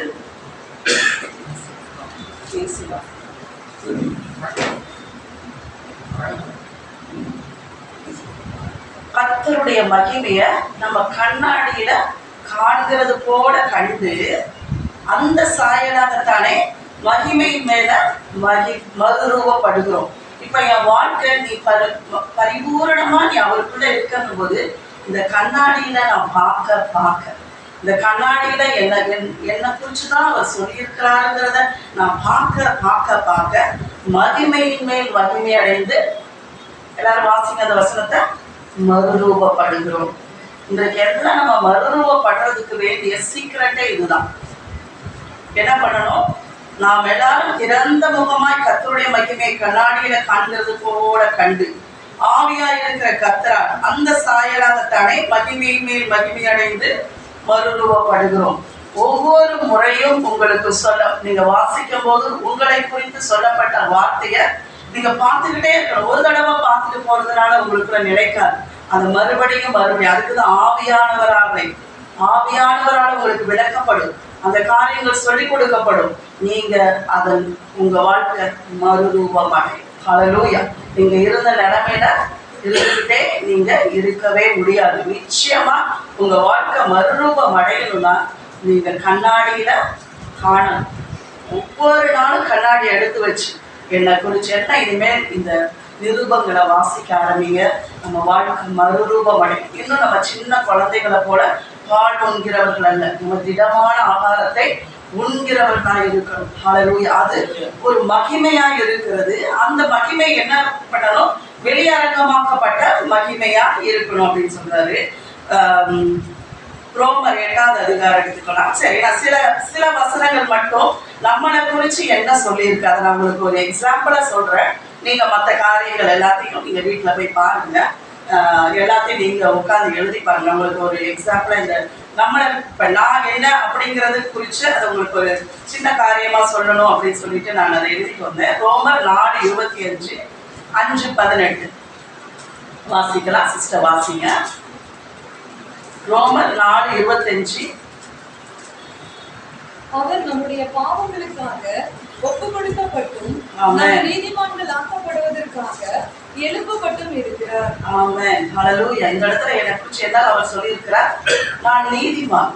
கர்த்தருடைய மகிமைய நம்ம கண்ணாடியில காண்கிறது போல கண்டு அந்த சாயலாகத்தானே மகிமையின் மேல மறுரூபப்படுகிறோம். இப்ப என் வாழ்க்கை நீ பரிபூரணமா நீ அவருக்குள்ள இருக்கணும் போது இந்த கண்ணாடியில நான் பார்க்க இந்த கண்ணாடியில என்னை குறிச்சுதான் அவர் சொல்லியிருக்கிறாருங்கிறத நான் பார்க்க மகிமையின் மேல் மகிமை அடைந்து, எல்லாரும் வாசிங்க அந்த வசனத்தை, மறுரூபப்படுகிறோம். இன்றைக்கு எல்லாம் நம்ம மறுரூபப்படுறதுக்கு வேண்டிய சீக்கிரட்டே இதுதான். என்ன பண்ணணும்? நாம் எல்லாரும் திறந்த முகமாய் கர்த்தருடைய மகிமையை கண்ணாடியில காண்கிறது போல கண்டு ஆவியாய் இருக்கிற கர்த்தரால் அந்த சாயலாகத்தானே மகிமையின் மேல் மகிமை அடைந்து மறுரூபப்படுகிறோம். ஒவ்வொரு முறையும் உங்களுக்கு நீங்க வாசிக்கும் போது உங்களை குறித்து சொல்லப்பட்ட வார்த்தைய நீங்க பார்த்துக்கிட்டே இருக்கணும். ஒரு தடவை பார்த்துட்டு போறதுனால உங்களுக்குள்ள நிலைக்காது. அது மறுபடியும் அதுக்குதான் ஆவியானவரால் உங்களுக்கு விளக்கப்படும், அந்த காரியங்கள் சொல்லிக் கொடுக்கப்படும். நீங்க அதன் உங்க வாழ்க்கை மறுரூபமாகி. ஹல்லேலூயா. நீங்க இருந்த நிலைமையில இருந்துகிட்டே நீங்க இருக்கவே முடியாது. நிச்சயமா உங்க வாழ்க்கை மறுரூபம் அடையணும்னா நீங்க கண்ணாடியில காணணும். ஒவ்வொரு நாளும் கண்ணாடி எடுத்து வச்சு என்னை குறிச்சு என்ன இனிமேல் இந்த நிருபங்களை வாசிக்க ஆரம்பிங்க. நம்ம வாழ்க்கை மறுரூபம் அடையும். இன்னும் நம்ம சின்ன குழந்தைகளை போல பால் உண்கிறவர்கள் அல்ல, நம்ம திடமான ஆகாரத்தை உண்கிறவர்களாக இருக்கணும். ஹல்லேலூயா. அது ஒரு மகிமையா இருக்கிறது. அந்த மகிமை என்ன பண்ணணும்? வெளியரங்கமாக்கப்பட்ட மகிமையா இருக்கணும் அப்படின்னு சொல்றாரு. ரோமர் 8வது அதிகாரம் எடுத்துக்கலாம். சரி, நான் சில வசனங்கள் மட்டும் நம்மளை குறிச்சு என்ன சொல்லியிருக்கு அதை நான் உங்களுக்கு ஒரு எக்ஸாம்பிளா சொல்றேன். நீங்க மற்ற காரியங்கள் எல்லாத்தையும் நீங்க வீட்டுல போய் பாருங்க. எல்லாத்தையும் நீங்க உட்காந்து எழுதி பாருங்க. உங்களுக்கு ஒரு எக்ஸாம்பிளா இந்த நம்மளை இப்ப நான் என்ன அப்படிங்கறது குறிச்சு அதை உங்களுக்கு ஒரு சின்ன காரியமா சொல்லணும் அப்படின்னு சொல்லிட்டு நான் அதை எழுதிட்டு வந்தேன். ரோமர் 4:25, 5:18 வாசிக்கலாம். சிஸ்டர் வாசிங்க. ரோமர் 4:25. அவர் நம்முடைய பாவங்களுக்காக ஒப்பு கொடுக்கப்பட்டும் நீதிமான்கள் ஆக்கப்படுவதற்காக எழுப்பப்பட்டும் இருக்கிறார். ஆமென். ஹல்லேலூயா. இந்த இடத்துல என்னை குறிச்சு என்ன அவர் சொல்லியிருக்கிறார்? நான் நீதிமான்,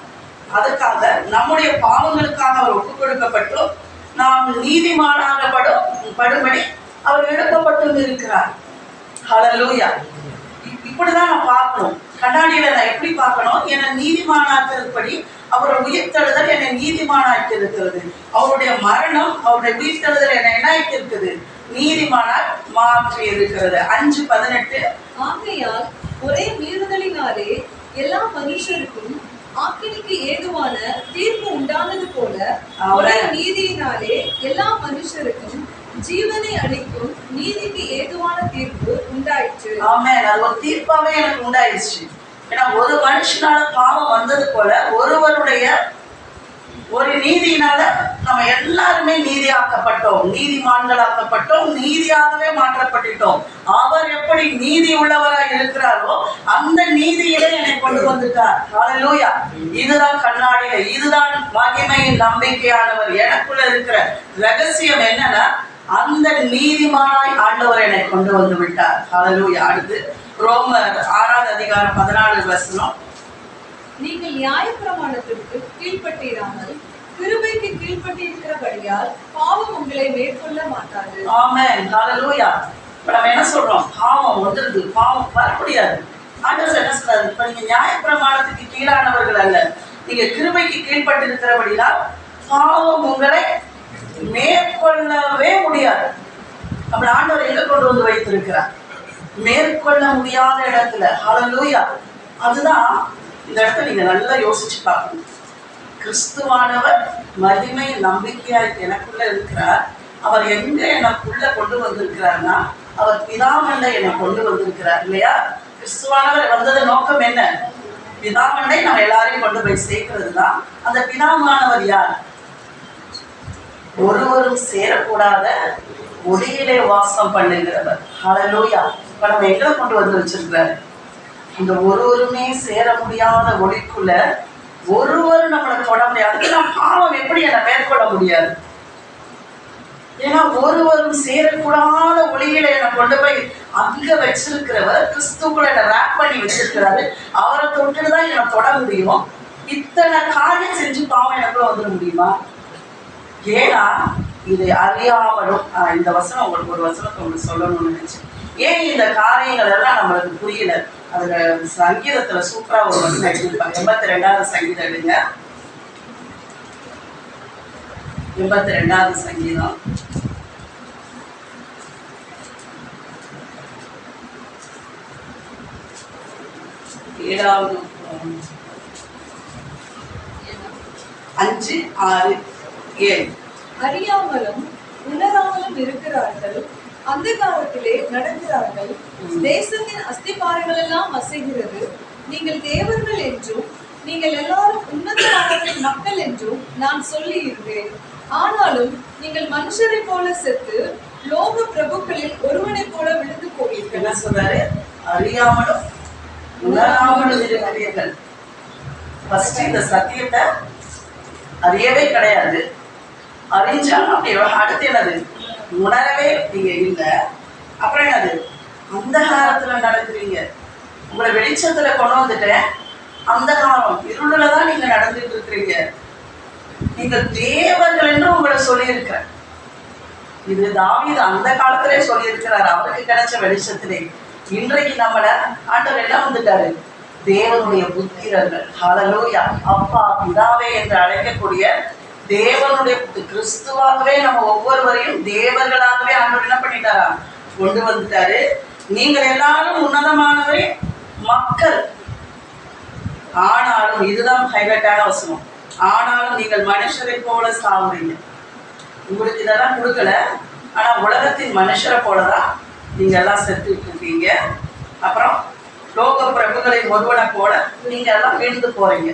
அதுக்காக நம்முடைய பாவங்களுக்காக அவர் ஒப்பு கொடுக்கப்பட்டும் நாம் நீதிமானாகப்படும்படி அவர் எழுப்பப்பட்டும் இருக்கிறார். ஹல்லேலூயா. இப்படிதான் நான் பார்க்கணும். கண்ணாடியில நான் எப்படி பார்க்கணும்? என்னை நீதிமானாக்கிறதுபடி அவருடைய உயிர்த்தெழுதல் என்னை நீதிமானாக்கி இருக்கிறது. அவருடைய மரணம், அவருடைய உயிர்த்தெழுதல் என்னை என்ன ஆக்கி இருக்குது? நீதிமானாய் மாற்றி இருக்கிறது. 5:18. ஆகையால் ஒரே மீறுதலினாலே எல்லா மனுஷருக்கும் ஆக்கினைக்கு ஏதுவான தீர்ப்பு உண்டானது போல ஒரே நீதியினாலே எல்லா மனுஷருக்கும் ஜீவனை அளிக்கும் நீதிக்கு ஏதுவான தீர்ப்பு உண்டாயிற்று. ஆமென். அது ஒரு தீர்ப்பாவே எனக்கு உண்டாயிடுச்சு. ஏன்னா ஒரு மனுஷனால பாவம் வந்தது போல ஒருவருடைய ஒரு நீதியினால நம்ம எல்லாருமே நீதியாக்கப்பட்டோம், நீதிமான்களாக்கப்பட்டோம், நீதியாகவே மாற்றப்பட்டுட்டோம். அவர் எப்படி நீதி உள்ளவராக இருக்கிறாரோ அந்த நீதியிலே என்னை கொண்டு வந்துட்டார். ஹல்லேலூயா. இதுதான் கண்ணாடியில, இதுதான் மகிமையின் நம்பிக்கையானவர். எனக்குள்ள இருக்கிற ரகசியம் என்னன்னா, அந்த நீதிமானாய் ஆண்டவர் என்னை கொண்டு வந்து விட்டார். ஹல்லேலூயா. அடுத்து ரோமர் 6வது அதிகாரம் 14 வசனம். நீங்கள் நியாயப்பிரமாணத்திற்கு கீழ்ப்பட்டிராமல் கிருபைக்கு கீழ்ப்பட்டிருக்கிறபடியால் பாவம் உங்களை மேற்கொள்ள மாட்டாது. ஆமென். ஹல்லேலூயா. இப்ப நம்ம என்ன சொல்றோம்? பாவம் வந்துருது, பாவம் வர முடியாது. ஆண்டவர் என்ன சொல்றாரு? இப்ப நீங்க நியாயப்பிரமாணத்துக்கு கீழானவர்கள் அல்ல, நீங்க கிருபைக்கு கீழ்ப்பட்டிருக்கிறபடியால் பாவம் உங்களை மேற்கொள்ளவே முடியாது. நம்மள ஆண்டவர் எங்க கொண்டு வந்து வைத்திருக்கிறார்? மேற்கொள்ள முடியாத இடத்துல. ஹல்லேலூயா. அதுதான் இந்த இடத்துல நீங்க நல்லா யோசிச்சு பார்க்கணும். கிறிஸ்துவானவர் மகிமை நம்பிக்கையாய் எனக்குள்ள இருக்கிறார். அவர் எங்க எனக்குள்ள கொண்டு வந்திருக்கிறார்னா, அவர் பிதாமண்டை என்னை கொண்டு வந்திருக்கிறார் இல்லையா? கிறிஸ்துவானவர் வந்தது நோக்கம் என்ன? பிதாமண்டை நம்ம எல்லாரையும் கொண்டு போய் சேர்க்கிறது தான். அந்த பிதாமானவர் யார்? ஒருவரும் சேரக்கூடாத ஒளியிலே வாசம் பண்ணுகிறவர். ஹல்லேலூயா. இப்ப நம்ம எங்களை கொண்டு வந்து வச்சிருக்கிறாரு? இந்த ஒருவருமே சேர முடியாத ஒளிக்குள்ள ஒருவர் நம்மளை தொட முடியாது. அதுக்கு பாவம் எப்படி என்னை மேற்கொள்ள முடியாது? ஏன்னா ஒருவரும் சேரக்கூடாத ஒளியில என்னை கொண்டு போய் அங்க வச்சிருக்கிறவர், கிறிஸ்துக்குள்ள என்னை ரேப் பண்ணி வச்சிருக்கிறாரு. அவரை தொட்டுதான் என்னை தொட முடியும். இத்தனை காரியம் செஞ்சு பாவம் எனக்குள்ள வந்துட முடியுமா? ஏன்னா இதை அறியாமலும், இந்த வசனம் உங்களுக்கு ஒரு வசனத்தை உங்களுக்கு சொல்லணும்னு நினைச்சேன். ஏன் இந்த காரியங்கள் எல்லாம் நம்மளுக்கு புரியல? அதுல சங்கீதத்துல சூப்பரா ஒரு வசனம் எழுதியிருப்பாங்க. 82வது சங்கீதம் எடுங்க. 82வது சங்கீதம். ஏழாவது 5, 6, 7. அறியாமலும் உணராமலும் இருக்கிறார்கள், அந்த காலத்திலே நடக்கிறார்கள். தேசத்தின் அஸ்திபாரங்கள் எல்லாம் அசைகிறது. நீங்கள் தேவர்கள் என்றும் நீங்கள் எல்லாரும் உன்னதமானவர்கள் மக்கள் என்றும் நான் சொல்லி இருந்தேன். ஆனாலும் நீங்கள் மனுஷரை போல செத்து லோக பிரபுக்களில் ஒருவனை போல விழுந்து போவீர்கள். என்ன சொல்றாரு? அறியாமலும் உணராமலும் இருக்கிறீர்கள். ஃபர்ஸ்ட் இந்த சத்தியத்தை அறியவே கிடையாது. அறிஞ்சாலும் அப்படி அடுத்து என்னது? உணரவே நீங்க இல்லை. அப்புறம் என்னது? அந்த காலத்துல நடக்கிறீங்க. உங்களை வெளிச்சத்துல கொண்டு வந்துட்டேன். அந்த காலம் இருளுல தான் நீங்க நடந்துட்டு இருக்கிறீங்க. நீங்க தேவர்கள் என்று உங்களை சொல்லியிருக்கிற. இது தாவீது அந்த காலத்திலே சொல்லியிருக்கிறார், அவருக்கு கிடைச்ச வெளிச்சத்திலே. இன்றைக்கு நம்மள ஆண்டவர் என்ன வந்துட்டாரு? தேவனுடைய புத்திரர்கள். ஹல்லேலூயா. அப்பா பிதாவே என்று அழைக்கக்கூடிய தேவனுடைய கிறிஸ்துவாகவே நம்ம ஒவ்வொருவரையும் தேவர்களாகவே ஆண்டவர் என்ன பண்ணிட்டாரா? கொண்டு வந்துட்டாரு. நீங்கள் எல்லாரும் உன்னதமானவரே மக்கள், ஆனாலும் இதுதான் ஹைலைட்டான வசனம், ஆனாலும் நீங்கள் மனுஷரை போல சாவுறீங்க. உங்களுக்கு இதெல்லாம் கொடுக்கல, ஆனா உலகத்தின் மனுஷரை போலதான் நீங்க எல்லாம் செத்துட்டு இருக்கீங்க. அப்புறம் லோக பிரபுகளின் ஒருவனை போல நீங்க எல்லாம் வீழ்ந்து போறீங்க.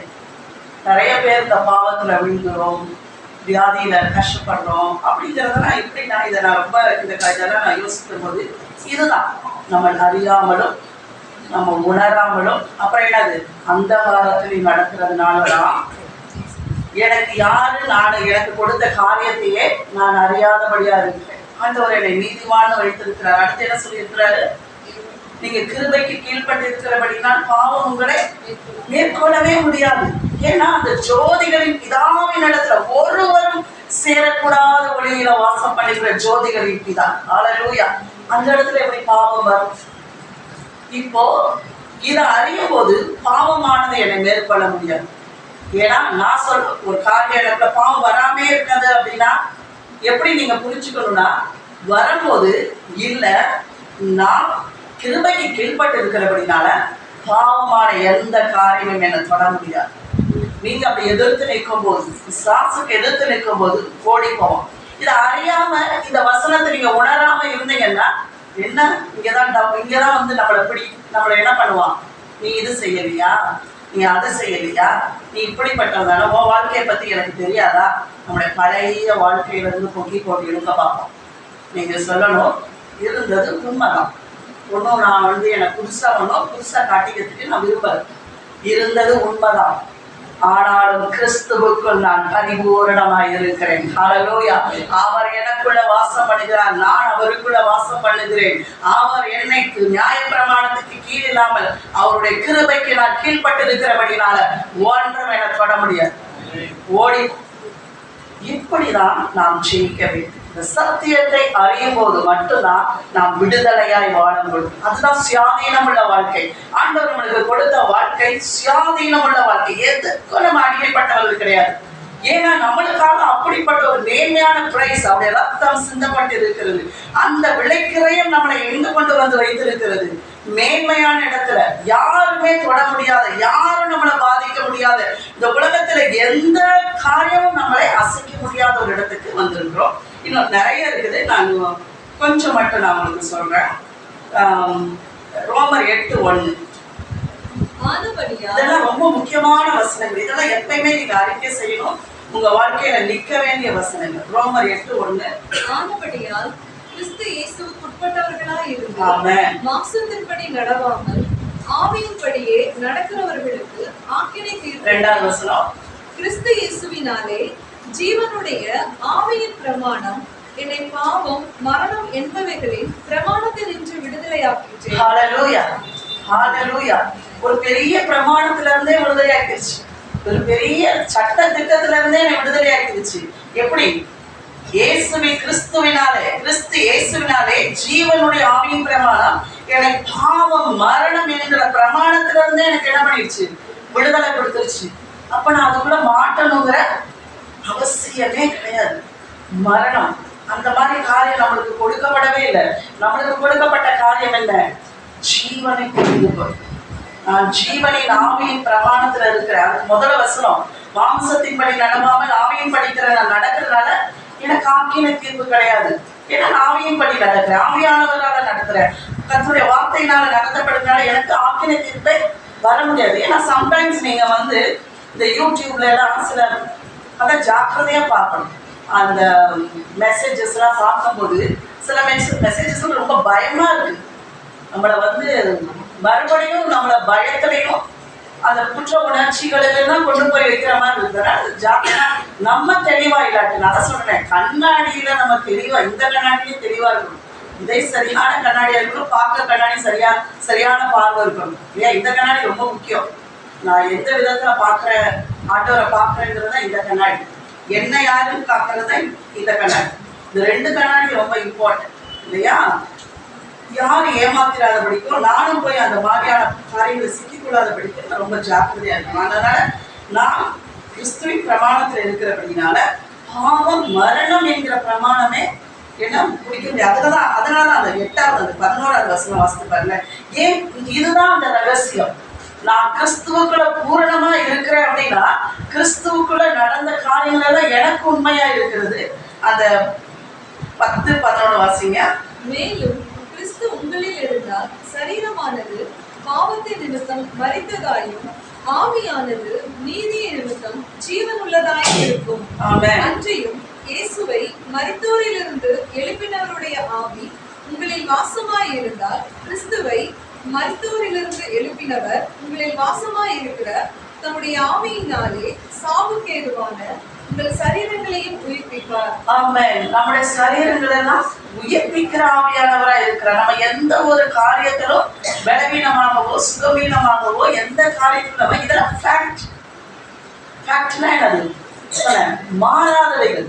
நிறைய பேர் இந்த பாவத்துல விழுந்துரும், வியாதியில கஷ்டப்படுறோம் அப்படிங்கிறதெல்லாம் எப்படி நான் ரொம்ப இதெல்லாம் நான் யோசிக்கும் போது இதுதான் நம்ம அறியாமலும் நம்ம உணராமலும் அப்புறம் என்னது அந்த காலத்தில் நடக்கிறதுனாலதான் எனக்கு யாரு எனக்கு கொடுத்த காரியத்தையே நான் அறியாதபடியா இருக்கிறேன். ஆண்டவர் என்னை நீதிமான வைத்திருக்கிறார். அடுத்து என்ன சொல்லியிருக்கிறாரு? நீங்க கிருபைக்கு கீழ்பட்டு இருக்கிறபடினால் பாவம் உங்களை மேற்கொள்ளவே முடியாது. ஏன்னா அந்த ஜோதிகளின் பிதாவின் இடத்துல ஒருவரும் சேரக்கூடாத ஒளியில வாசம் பண்ணுகிற ஜோதிகளின் பிதா, ஹல்லேலூயா, அந்த இடத்துல எப்படி பாவம் வரும்? இப்போ இதை அறியும் போது பாவமானது என்னை மேற்கொள்ள முடியாது. ஏன்னா நான் சொல்ற ஒரு காரியம் எனக்குள்ள பாவம் வராமே இருக்காது அப்படின்னா எப்படி நீங்க புரிஞ்சுக்கணும்னா, வரும்போது இல்ல நான் கிருபைக்கு கீழ்பட்டு இருக்கிறபடினால பாவமான எந்த காரியமும் என்னை தொட முடியாது. நீங்க அப்படி எதிர்த்து நிற்கும் போது, விசுவாசுக்கு எதிர்த்து நிற்கும் போது ஓடி போவோம். இதை அறியாம இந்த வசனத்தை நீங்க உணராம இருந்தீங்கன்னா என்ன, இங்கதான் வந்து நம்மளை என்ன பண்ணுவான்? நீ இது செய்யலையா, நீ அதை செய்யலையா, நீ இப்படிப்பட்டவதான, உன் வாழ்க்கையை பத்தி எனக்கு தெரியாதா? நம்முடைய பழைய வாழ்க்கையிலிருந்து பொங்கி போட்டு எடுக்க பார்ப்போம். நீங்க சொல்லணும் இருந்தது உண்மைதான், ஒன்றும் நான் வந்து எனக்கு புதுசா காட்டிக்கிறதுக்கு நான் விரும்புறேன். இருந்தது உண்மைதான், ஆனாலும் கிறிஸ்துவுக்குள் நான் பரிபூரணமாய் இருக்கிறேன். ஹல்லேலூயா. அவர் எனக்குள்ள வாசம் பண்ணுகிறார், நான் அவருக்குள்ள வாசம் பண்ணுகிறேன். அவர் என்னை நியாயப்பிரமாணத்துக்கு கீழ் இல்லாமல் அவருடைய கிருபைக்கு நான் கீழ்பட்டு இருக்கிறபடினால ஒன்றும் என தொட முடியாது. ஓடி இப்படிதான் நாம் ஜெயிக்க வேண்டும். இந்த சத்தியத்தை அறியும் போது மட்டும்தான் நாம் விடுதலையாய் வாழ முடியும். அதுதான் சுயாதீனம் உள்ள வாழ்க்கை. ஆண்டவர் நம்மளுக்கு கொடுத்த வாழ்க்கை சுயாதீனம் உள்ள வாழ்க்கை. எதுக்கும் நம்ம அடிமைப்பட்டவர்கள் கிடையாது. ஏன்னா நம்மளுக்காக அப்படிப்பட்ட ஒரு நேர்மையான பிரைஸ், அவருடைய ரத்தம் சிந்தப்பட்டு இருக்கிறது. அந்த விளைக்கிறையும் நம்மளை எங்கு கொண்டு வந்து வைத்திருக்கிறது? மேன்மையான இடத்துல, யாருமே தொட முடியாத, யாரும் நம்மளை பாதிக்க முடியாத, இந்த உலகத்துல எந்த காரியமும் நம்மளை அசைக்க முடியாத ஒரு இடத்துக்கு வந்திருக்கிறோம். இன்னும் நிறைய இருக்குது, நான் கொஞ்சம் மட்டும் நான் உங்களுக்கு சொல்றேன். ரோமர் 8:1 இதெல்லாம் ரொம்ப முக்கியமான வசனங்கள். இதெல்லாம் எப்பயுமே நீங்க அறிக்கை செய்யணும், உங்க வாழ்க்கையில நிக்க வேண்டிய வசனங்கள். ரோமர் 8:1 ஆனபடியால் கிறிஸ்து இயேசுவுக்கு உட்பட்டவர்களாய் இருந்து மாம்சத்தின்படி நடவாமல் ஆவியின்படியே நடக்கிறவர்களுக்கு ஆக்கினை தீர்ப்பு. 2வது வசனம், கிறிஸ்து இயேசுவினாலே ஜீவனுடைய ஆவியின் பிரமாணம் என்னை பாவம் மரணம் என்பவைகளின் பிரமாணத்தினின்று விடுதலையாக்கிற்று. ஹல்லேலூயா, ஹல்லேலூயா. ஒரு பெரிய பிரமாணத்துல இருந்தே விடுதலையாக்கிடுச்சு, ஒரு பெரிய சட்ட திட்டத்துல இருந்தே விடுதலையாக்கிடுச்சு. எப்படி? கிறிஸ்து இயேசுவினாலே ஜீவனுடைய ஆவியின் பிரமாணம் என்னை பாவம் மரணம் என்கிற பிரமாணத்துல இருந்தே எனக்கு என்ன பண்ணிடுச்சு? விடுதலை கொடுத்துருச்சு. அப்ப நான் அதுக்குள்ள மாட்டணுங்கிற அவசியமே கிடையாது. மரணம் அந்த மாதிரி காரியம் நம்மளுக்கு கொடுக்கப்படவே இல்லை. நம்மளுக்கு கொடுக்கப்பட்ட காரியம் என்ன? ஜீவனை கொடுக்க. நான் ஜீவனின் ஆவியின் பிரமாணத்துல இருக்கிறேன். அது முதல் வசனம். மாம்சத்தின்படி நடவாமல் ஆவியின் படிக்கிற நான் நடக்கிறதுனால எனக்கு ஆக்கின தீர்ப்பு கிடையாது. ஏன்னா நான் ஆவியின் படி நடக்கிறேன், ஆவியானவரால நடக்கிறேன், கர்த்தருடைய வார்த்தையினால நடத்தப்படுறதுனால எனக்கு ஆக்கின தீர்ப்பை வர முடியாது. ஏன்னா சம்டைம்ஸ் நீங்க வந்து இந்த யூடியூப்ல எல்லாம் சில அதை ஜாக்கிரதையா பார்க்கணும். அந்த மெசேஜஸ் எல்லாம் பார்க்கும்போது சில மெசேஜஸ் ரொம்ப பயமா இருக்கு. நம்மளை வந்து மறுபடியும் நம்மளை பயத்திலையும் அந்த குற்ற உணர்ச்சிகளெல்லாம் கொண்டு போய் வைக்கிற மாதிரி இருக்கிறார். ஜாக்கிரதை. நம்ம தெளிவா இல்லாட்டி, நான் சொல்றேன், கண்ணாடியில நம்ம தெளிவா, இந்த கண்ணாடியிலே தெளிவா இருக்கணும். இதை சரியான கண்ணாடியா இருக்கணும், பார்க்க கண்ணாடி சரியான பார்வை இருக்கணும். ஏன் இந்த கண்ணாடி ரொம்ப முக்கியம். நான் எந்த விதத்துல பாக்குறேன், ஆட்டோரை பாக்குறேங்கிறத இந்த கண்ணாடி, என்ன யாருன்னு காக்குறத இந்த கண்ணாடி. இந்த 2 கண்ணாடி ரொம்ப இம்பார்ட்டன்ட் இல்லையா? யாரும் ஏமாத்திராத படிக்கும், நானும் போய் அந்த மாதிரியான காரியங்களை சிக்கிக்கொள்ளாத படிக்க ரொம்ப ஜாக்கிரதையா இருக்கணும். அதனால நான் கிறிஸ்துவின் பிரமாணத்துல இருக்கிறபடினால பாவம் மரணம் என்கிற பிரமாணமே ஏன்னா பிடிக்க முடியாது. அதனாலதான் அந்த 8வது அந்த 11வது வசனம் வாசித்து பாருங்க. ஏன் இதுதான் அந்த ரகசியம். நான் கிறிஸ்துவுக்குள்ள பூரணமா இருக்கிறேன் அப்படின்னா கிறிஸ்துவுக்குள்ள நடந்த காரியங்கள் எல்லாம் எனக்கு உண்மையா இருக்கிறது. அந்த 10-11 வாசிங்க. மேலும் கிறிஸ்து உங்களில் இருந்தால் சரீரமானது பாவத்தின் நிமித்தம் மரித்ததாயும் ஆவியானது நீதியின் நிமித்தம் ஜீவன் உள்ளதாயும் இருக்கும். அன்றையும் இயேசுவை மரித்தோரிலிருந்து எழுப்பினவருடைய ஆவி உங்களில் வாசமாய் இருந்தால் கிறிஸ்துவை மரித்தோரிலிருந்து எழுப்பினவர் உங்களில் வாசமாய் இருக்கிற தம்முடைய ஆவியினாலே சாவுக்கேதுவான உங்கள் சரீரங்களையும் உயிர்ப்பிப்பார். ஆமென். நம்முடைய சரீரங்களை எல்லாம் உயிர்ப்பிக்கிற ஆவியானவரா இருக்கிறார். நம்ம எந்த ஒரு காரியத்திலும் பலவீனமாகவோ சுகவீனமாகவோ எந்த காரியத்திலும் இதெல்லாம் ஃபேக்ட்னா என்னது? மாறாதவைகள்.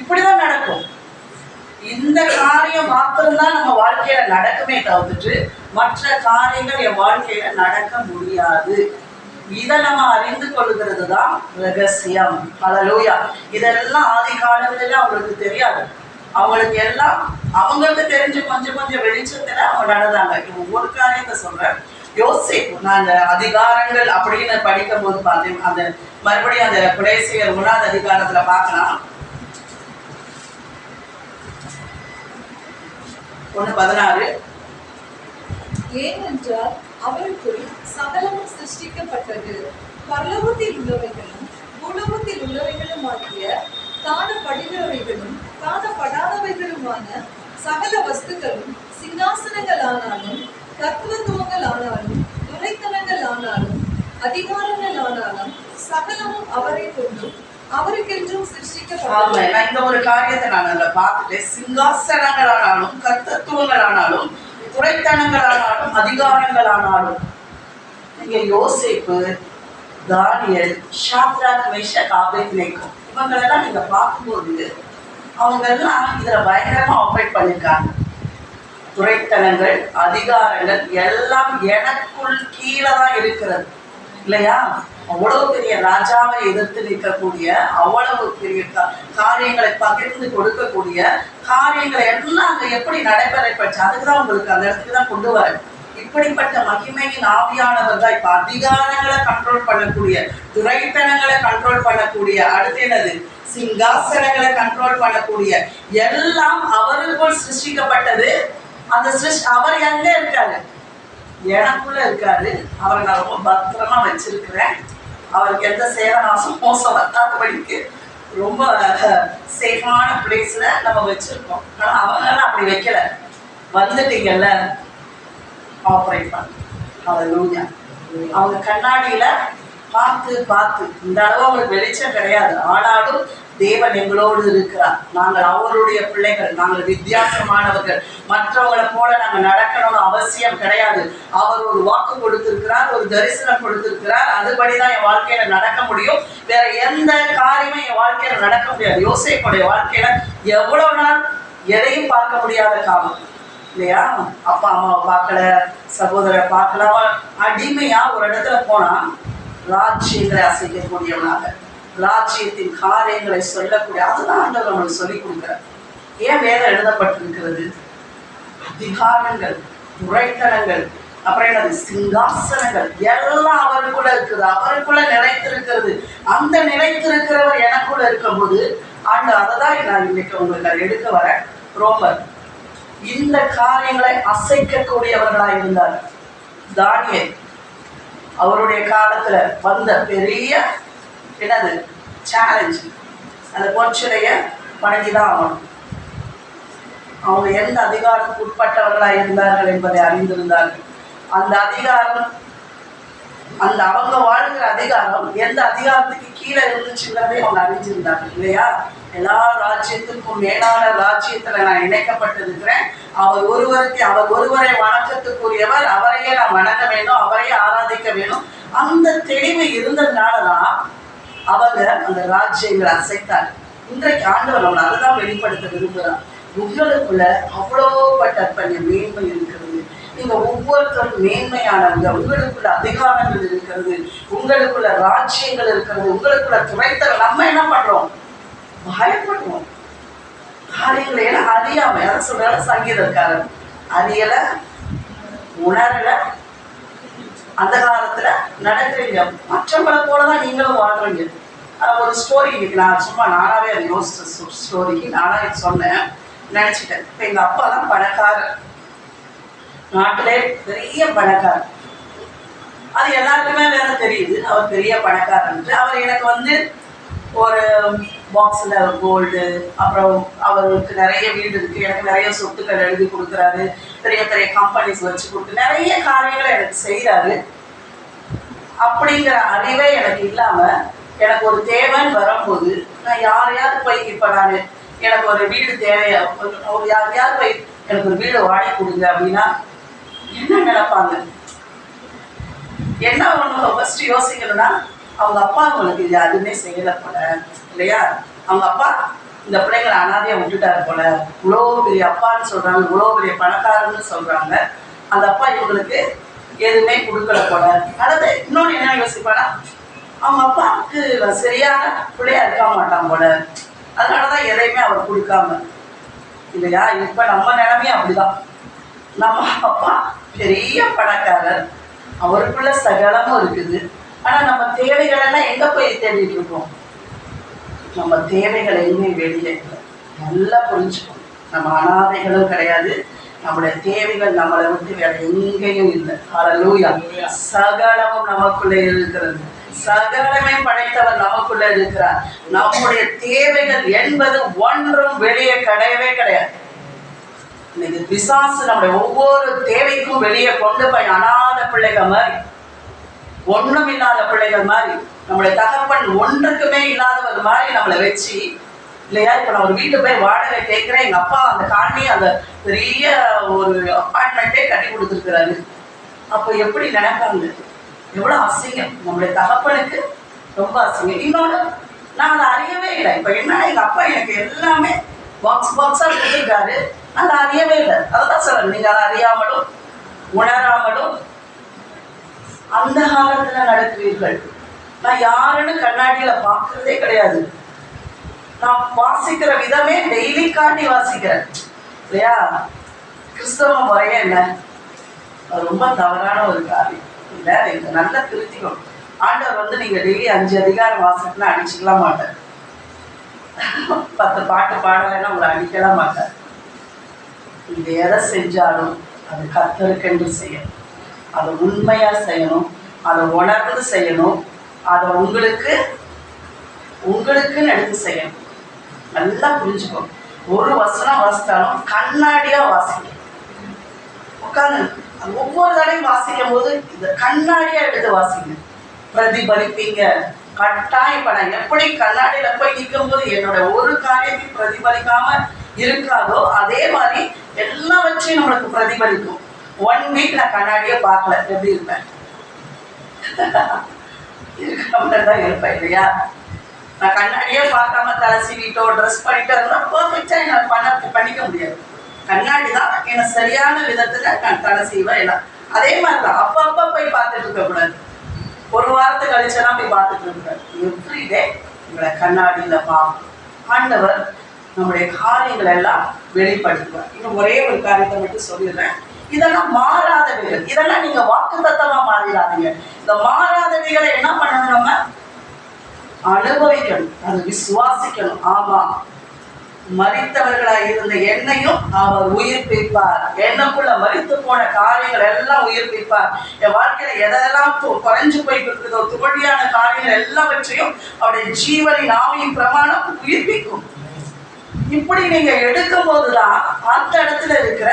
இப்படிதான் நடக்கும். இந்த காரியம் மாத்திரம்தான் நம்ம வாழ்க்கையில நடக்குமே தவிர்த்து மற்ற காரியங்கள் என் வாழ்க்கையில நடக்க முடியாது. இதை நம்ம அறிந்து கொள்கிறது தான் ரகசியம். ஹல்லேலூயா. இதெல்லாம் ஆதி காலத்துல அவங்களுக்கு தெரியாது. அவங்களுக்கு எல்லாம் அவங்களுக்கு தெரிஞ்சு கொஞ்சம் கொஞ்சம் வெளிச்சத்துல அவங்க நடந்தாங்க. ஒவ்வொரு காரியத்தை சொல்றேன். யோசிப்பு நான் அந்த அதிகாரங்கள் அப்படின்னு படிக்கும் போது பார்த்தேன். அந்த மறுபடியும் அந்த குலேசியர் 1வது அதிகாரத்துல பார்க்கலாம். 1:16. ஏனென்றால் அவருக்குள் சகலமும் சிருஷ்டிக்கப்பட்டது, பரலோகத்தில் உள்ளவைகளும் பூலோகத்தில் உள்ளவைகளும் ஆகிய காணப்படுகிறவைகளும் காணப்படாதவைகளுமான சகல வஸ்துக்களும் சிங்காசனங்கள் ஆனாலும் தத்துவத்துவங்கள் ஆனாலும் துரைத்தனங்கள் ஆனாலும் அதிகாரங்கள் ஆனாலும் சகலமும் அவரை கொண்டும் அவருக்கென்றும் சிருஷ்டிக்கப்பட்டது. இந்த ஒரு காரியத்தை நான் அதை பார்த்துட்டேன். சிங்காசனங்கள் ஆனாலும் கர்த்தத்துவங்கள் ஆனாலும் துரைத்தனங்களானாலும் அதிகாரங்களானாலும் நீங்க யோசேப்பு, தானியேல், ஷாத்ராக், மேஷாக், ஆபேத்நேகோ இவங்களெல்லாம் நீங்க பார்க்கும்போது அவங்க எல்லாம் இதுல பயங்கரமா ஆப்ரேட் பண்ணியிருக்காங்க. துரைத்தனங்கள் அதிகாரங்கள் எல்லாம் எனக்குள் கீழே தான் இருக்கிறது இல்லையா? அவ்வளவு பெரிய ராஜாவை எதிர்த்து நிற்கக்கூடிய அவ்வளவு பெரிய காரியங்களை பகிர்ந்து கொடுக்கக்கூடிய காரியங்களை எல்லாம் அங்க எப்படி நடைபெறப்பட்டு அதுக்குதான் உங்களுக்கு அந்த இடத்துக்கு தான் கொண்டு வர. இப்படிப்பட்ட மகிமையின் ஆவியானவர் தான் இப்ப அதிகாரங்களை கண்ட்ரோல் பண்ணக்கூடிய, துரைத்தனங்களை கண்ட்ரோல் பண்ணக்கூடிய, அடுத்து என்னது சிங்காசனங்களை கண்ட்ரோல் பண்ணக்கூடிய எல்லாம் அவருக்குள் சிருஷ்டிக்கப்பட்டது. அந்த அவர் எங்க இருக்காரு? எனக்குள்ள இருக்காரு. அவரை நான் ரொம்ப பத்திரமா வச்சிருக்கிறேன். அவருக்கு எந்த சேதனாசம் மோசம் வராதபடிக்கு ரொம்ப சேஃபான பிளேஸ்ல நம்ம வச்சிருக்கோம். ஆனா அவங்களால அப்படி வைக்கல. வந்துட்டீங்கல்ல, ஆப்ரேட் பண்ண. ஹல்லேலூயா. அவங்க கண்ணாடியில பார்த்து இந்த அளவு அவங்களுக்கு வெளிச்சம் கிடையாது. ஆனாலும் தேவன் எங்களோடு இருக்கிறார். நாங்கள் அவருடைய பிள்ளைகள், நாங்கள் வித்தியாசமானவர்கள். மற்றவங்களை போல நாங்கள் நடக்கணும்னு அவசியம் கிடையாது. அவர் ஒரு வாக்கு கொடுத்திருக்கிறார், ஒரு தரிசனம் கொடுத்திருக்கிறார். அதுபடிதான் என் வாழ்க்கையில நடக்க முடியும். வேற எந்த காரியமும் என் வாழ்க்கையில நடக்க முடியாது. யோசேப்புடைய வாழ்க்கையில எவ்வளவு நாள் எதையும் பார்க்க முடியாத காலம் இல்லையா? அப்பா அம்மாவை பார்க்கல, சகோதரரை பார்க்கல. அடிமையா ஒரு இடத்துல போனா ராஜ்யங்களை அசைக்கக்கூடியவனாக, ராஜ்யத்தின் காரியங்களை சொல்லக்கூடிய, அதுதான் ஆண்டவர் நம்மளுக்கு சொல்லிக் கொடுக்கிறார். ஏன் வேதம் எழுதப்பட்டிருக்கிறது? அதிகாரங்கள், துரைத்தனங்கள், அப்புறம் என்னது சிங்காசனங்கள் எல்லாம் அவருக்குள்ள இருக்குது. அவருக்குள்ள நிலைத்திருக்கிறது. அந்த நிலைத்திருக்கிறவர் எனக்குள்ள இருக்கும்போது ஆண்டு அதை தான் நான் இன்னைக்கு உங்களுக்கு அதை எடுக்க வரேன். ரோமர் இந்த காரியங்களை அசைக்கக்கூடியவர்களாக இருந்தார். தானியேல் அவருடைய காலத்துல வந்த பெரிய என்னது சேலஞ்ச், அந்த பொற்சிலைய வணங்கிதான் ஆகணும். அவங்க எந்த அதிகாரத்துக்கு உட்பட்டவர்களாக இருந்தார்கள் என்பதை அறிந்திருந்தார்கள். அந்த அதிகாரம், அந்த அவங்க வாழ்கிற அதிகாரம் எந்த அதிகாரத்துக்கு கீழே இருந்துச்சுங்கிறதே அவங்க அறிஞ்சிருந்தார்கள் இல்லையா? எல்லா ராஜ்யத்துக்கும் மேலான ராஜ்யத்துல நான் இணைக்கப்பட்டிருக்கிறேன். அவர் ஒருவரை வணக்கத்துக்குரியவர். அவரையே நான் வணங்க வேண்டும், அவரையே ஆராதிக்க வேண்டும். அந்த தெளிவு இருந்ததுனாலதான் அவங்க அந்த ராஜ்யங்களை அசைத்தார். இன்றைக்கு ஆண்டவர் நம்மளை அதுதான் வெளிப்படுத்த விரும்புகிறார். உங்களுக்குள்ள அவ்வளோப்பட்ட மேன்மை இருக்கிறது. நீங்க ஒவ்வொருத்தரும் மேன்மையானவங்க. உங்களுக்குள்ள அதிகாரங்கள் இருக்கிறது, உங்களுக்குள்ள ராஜ்யங்கள் இருக்கிறது, உங்களுக்குள்ள துறைத்தல். நம்ம என்ன பண்றோம்? பயப்படுறோம். காரியங்களை எல்லாம் அறியாம, அதை சொல்றாரு சங்கீதக்காரன், அறியல, உணரல, அந்த காலத்துல நடக்கிறீங்க. மற்றவங்களை போலதான் நீங்களும் வாழ்றீங்க. ஒரு ஸ்டோரி இன்னைக்கு நான் சும்மா நானாவே அதை யோசிச்ச ஸ்டோரி நானா சொன்னேன், நினைச்சிட்டேன். இப்ப எங்க அப்பா தான் பணக்காரர், நாட்டிலே பெரிய பணக்காரர். அது எல்லாருக்குமே வேற தெரியுது அவர் பெரிய பணக்காரன்ட்டு. அவர் எனக்கு ஒரு பாக்ஸில் கோல்டு, அப்புறம் அவருக்கு நிறைய வீடு இருக்குது, எனக்கு நிறைய சொத்துக்கள் எழுதி கொடுக்குறாரு, பெரிய பெரிய கம்பெனிஸ் வச்சு கொடுத்து நிறைய காரியங்களை எனக்கு செய்கிறாரு. அப்படிங்கிற அறிவே எனக்கு இல்லாமல் எனக்கு ஒரு தேவைன்னு வரும்போது நான் யாரையாவது போய் இப்போ எனக்கு ஒரு வீடு தேவையா, ஒரு யாரையாவது போய் எனக்கு ஒரு வீடு வாடகை கொடுங்க அப்படின்னா என்ன நினைப்பாங்க? என்ன ஒன்று ஃபஸ்ட்டு யோசிக்கணும்னா, அவங்க அப்பா அவங்களுக்கு இது அதுவுமே செய்யலை போல இல்லையா? அவங்க அப்பா இந்த பிள்ளைங்களை அனாதையாக விட்டுட்டாரு போல, இவ்வளோ பெரிய அப்பான்னு சொல்கிறாங்க, இவ்வளோ பெரிய பணக்காரன்னு சொல்கிறாங்க, அந்த அப்பா இவங்களுக்கு எதுவுமே கொடுக்கல போல. அதாவது இன்னொன்று என்ன யோசிப்பானா, அவங்க அப்பாவுக்கு சரியான பிள்ளையா இருக்க மாட்டான் போல, அதனால தான் எதையுமே அவர் கொடுக்காம இல்லையா? இப்போ நம்ம நிலைமையும் அப்படிதான். நம்ம அப்பா பெரிய பணக்காரர், அவருக்குள்ள சகலமும் இருக்குது. ஆனால் நம்ம தேவைகள் எல்லாம் எங்கே போய் தேடிட்டு இருக்கோம்? நம்ம தேவைகள் எதுவுமே வெளியே இல்லை. நல்லா புரிஞ்சுக்கணும், நம்ம அனாதைகளும் கிடையாது, நம்முடைய தேவைகள் நம்மளை விட்டு வேற எங்கேயும் இல்லை. ஹல்லேலூயா. சகலமும் நமக்குள்ளே இருக்கிறது, சகலமே படைத்தவர் நமக்குள்ள இருக்கிறார். நம்முடைய தேவைகள் என்பது ஒன்றும் வெளியே கிடையவே கிடையாது. இன்னைக்கு பிசாசு நம்முடைய ஒவ்வொரு தேவைக்கும் வெளியே கொண்டு போய் அனாத பிள்ளைகள் மாதிரி, ஒன்றும் இல்லாத பிள்ளைகள் மாதிரி, நம்முடைய தகப்பன் ஒன்றுக்குமே இல்லாதவர் மாதிரி நம்மளை வச்சு இல்லையா? இப்போ நான் ஒரு வீட்டு போய் வாடகை கேட்குறேன், எங்கள் அப்பா அந்த காலனி அந்த பெரிய ஒரு அப்பார்ட்மெண்ட்டே கட்டி கொடுத்துருக்குறாரு. அப்போ எப்படி நினைப்பாங்க? எவ்வளோ அசிங்கம் நம்முடைய தகப்பனுக்கு, ரொம்ப அசிங்கம். இன்னொன்று, நான் அதை அறியவே இல்லை. இப்போ என்ன, எங்கள் அப்பா எனக்கு எல்லாமே பாக்ஸாக கொடுத்துருக்காரு, அதை அறியவே இல்லை. அதான் சொல்கிறேன், நீங்கள் அதை அறியாமலும் உணராமலும் அந்த காலத்தில் நடக்கிறீர்கள். நான் யாருன்னு கண்ணாடியில் பார்க்கறதே கிடையாது. நான் வாசிக்கிற விதமே டெய்லி காட்டி வாசிக்கிறேன் இல்லையா? கிறிஸ்தவ முறையே என்ன, அது ரொம்ப தவறான ஒரு காரியம் இல்லை. நீங்க நல்லா திருத்திக்கணும். ஆண்டவர் நீங்க டெய்லி 5 அதிகாரம் வாசிக்கலாம் அடிச்சுக்கலாம் மாட்டார், 10 பாட்டு பாடலைன்னா உங்களை அடிக்கலாம் மாட்டார். நீங்க எதை செஞ்சாலும் அது கர்த்தருக்கென்று செய்யணும், அதை உண்மையா செய்யணும், அதை உணர்ந்து செய்யணும், அதை உங்களுக்குன்னு எடுத்து செய்யணும். நல்லா புரிஞ்சுக்கணும். ஒரு வசனம் வாசித்தாலும் கண்ணாடியா வாசிக்கணும். உட்காந்து ஒவ்வொரு தடையும் வாசிக்கும் போது இந்த கண்ணாடியா எடுத்து வாசிக்கணும். பிரதிபலிப்பீங்க கட்டாயம். இப்ப நான் எப்படி கண்ணாடியில போய் நிற்கும் போது என்னோட ஒரு காரியத்தையும் பிரதிபலிக்காம இருக்காதோ அதே மாதிரி எல்லாவற்றையும் நம்மளுக்கு பிரதிபலிக்கும். 1 வீக் நான் கண்ணாடியே பார்க்கல, எப்படி இருப்பேன்? தான் இருப்பேன் இல்லையா? நான் கண்ணாடியே பார்க்காம தலை சீவிட்டோ ட்ரெஸ் பண்ணிட்டோ இருந்தால் பர்ஃபெக்டா என்ன பண்ணிக்க முடியாது. கண்ணாடி தான் என்னை சரியான விதத்துல நான் தலை சீவேன் எல்லாம். அதே மாதிரிதான் அப்பப்போ போய் பார்த்துட்டு இருக்க கூடாது, ஒரு வாரத்தை கழிச்செல்லாம் போய் பார்த்துட்டு இருக்காரு. எவ்ரிடே உங்களை கண்ணாடியில பார்க்கணும். ஆண்டவர் நம்முடைய காரியங்கள் எல்லாம் வெளிப்படுத்துவார். இன்னும் ஒரே ஒரு காரியத்தை மட்டும் சொல்லிடுறேன். இதெல்லாம் மாறாதவைகள், இதெல்லாம் நீங்க வாக்குத்தத்தமா மாறிடாதீங்க. இந்த மாறாதவைகளை என்ன பண்ணணும்? நம்ம அனுபவிக்கணும், அதை விசுவாசிக்கணும். ஆமா, மரித்தவர்களாய் இருந்த என்னையும் அவர் உயிர்ப்பிப்பார், என்னக்குள்ள மரித்து போன காரியங்கள் எல்லாம் உயிர்ப்பிப்பார். என் வாழ்க்கையில எதெல்லாம் குறைஞ்சு போயிட்டு இருக்குதோ, தோல்வியான காரியங்கள் எல்லாவற்றையும் அவருடைய ஜீவனின் ஆவியின் பிரமாணம் உயிர்ப்பிக்கும். இப்படி நீங்க எடுக்கும் போதுதான் அந்த இடத்துல இருக்கிற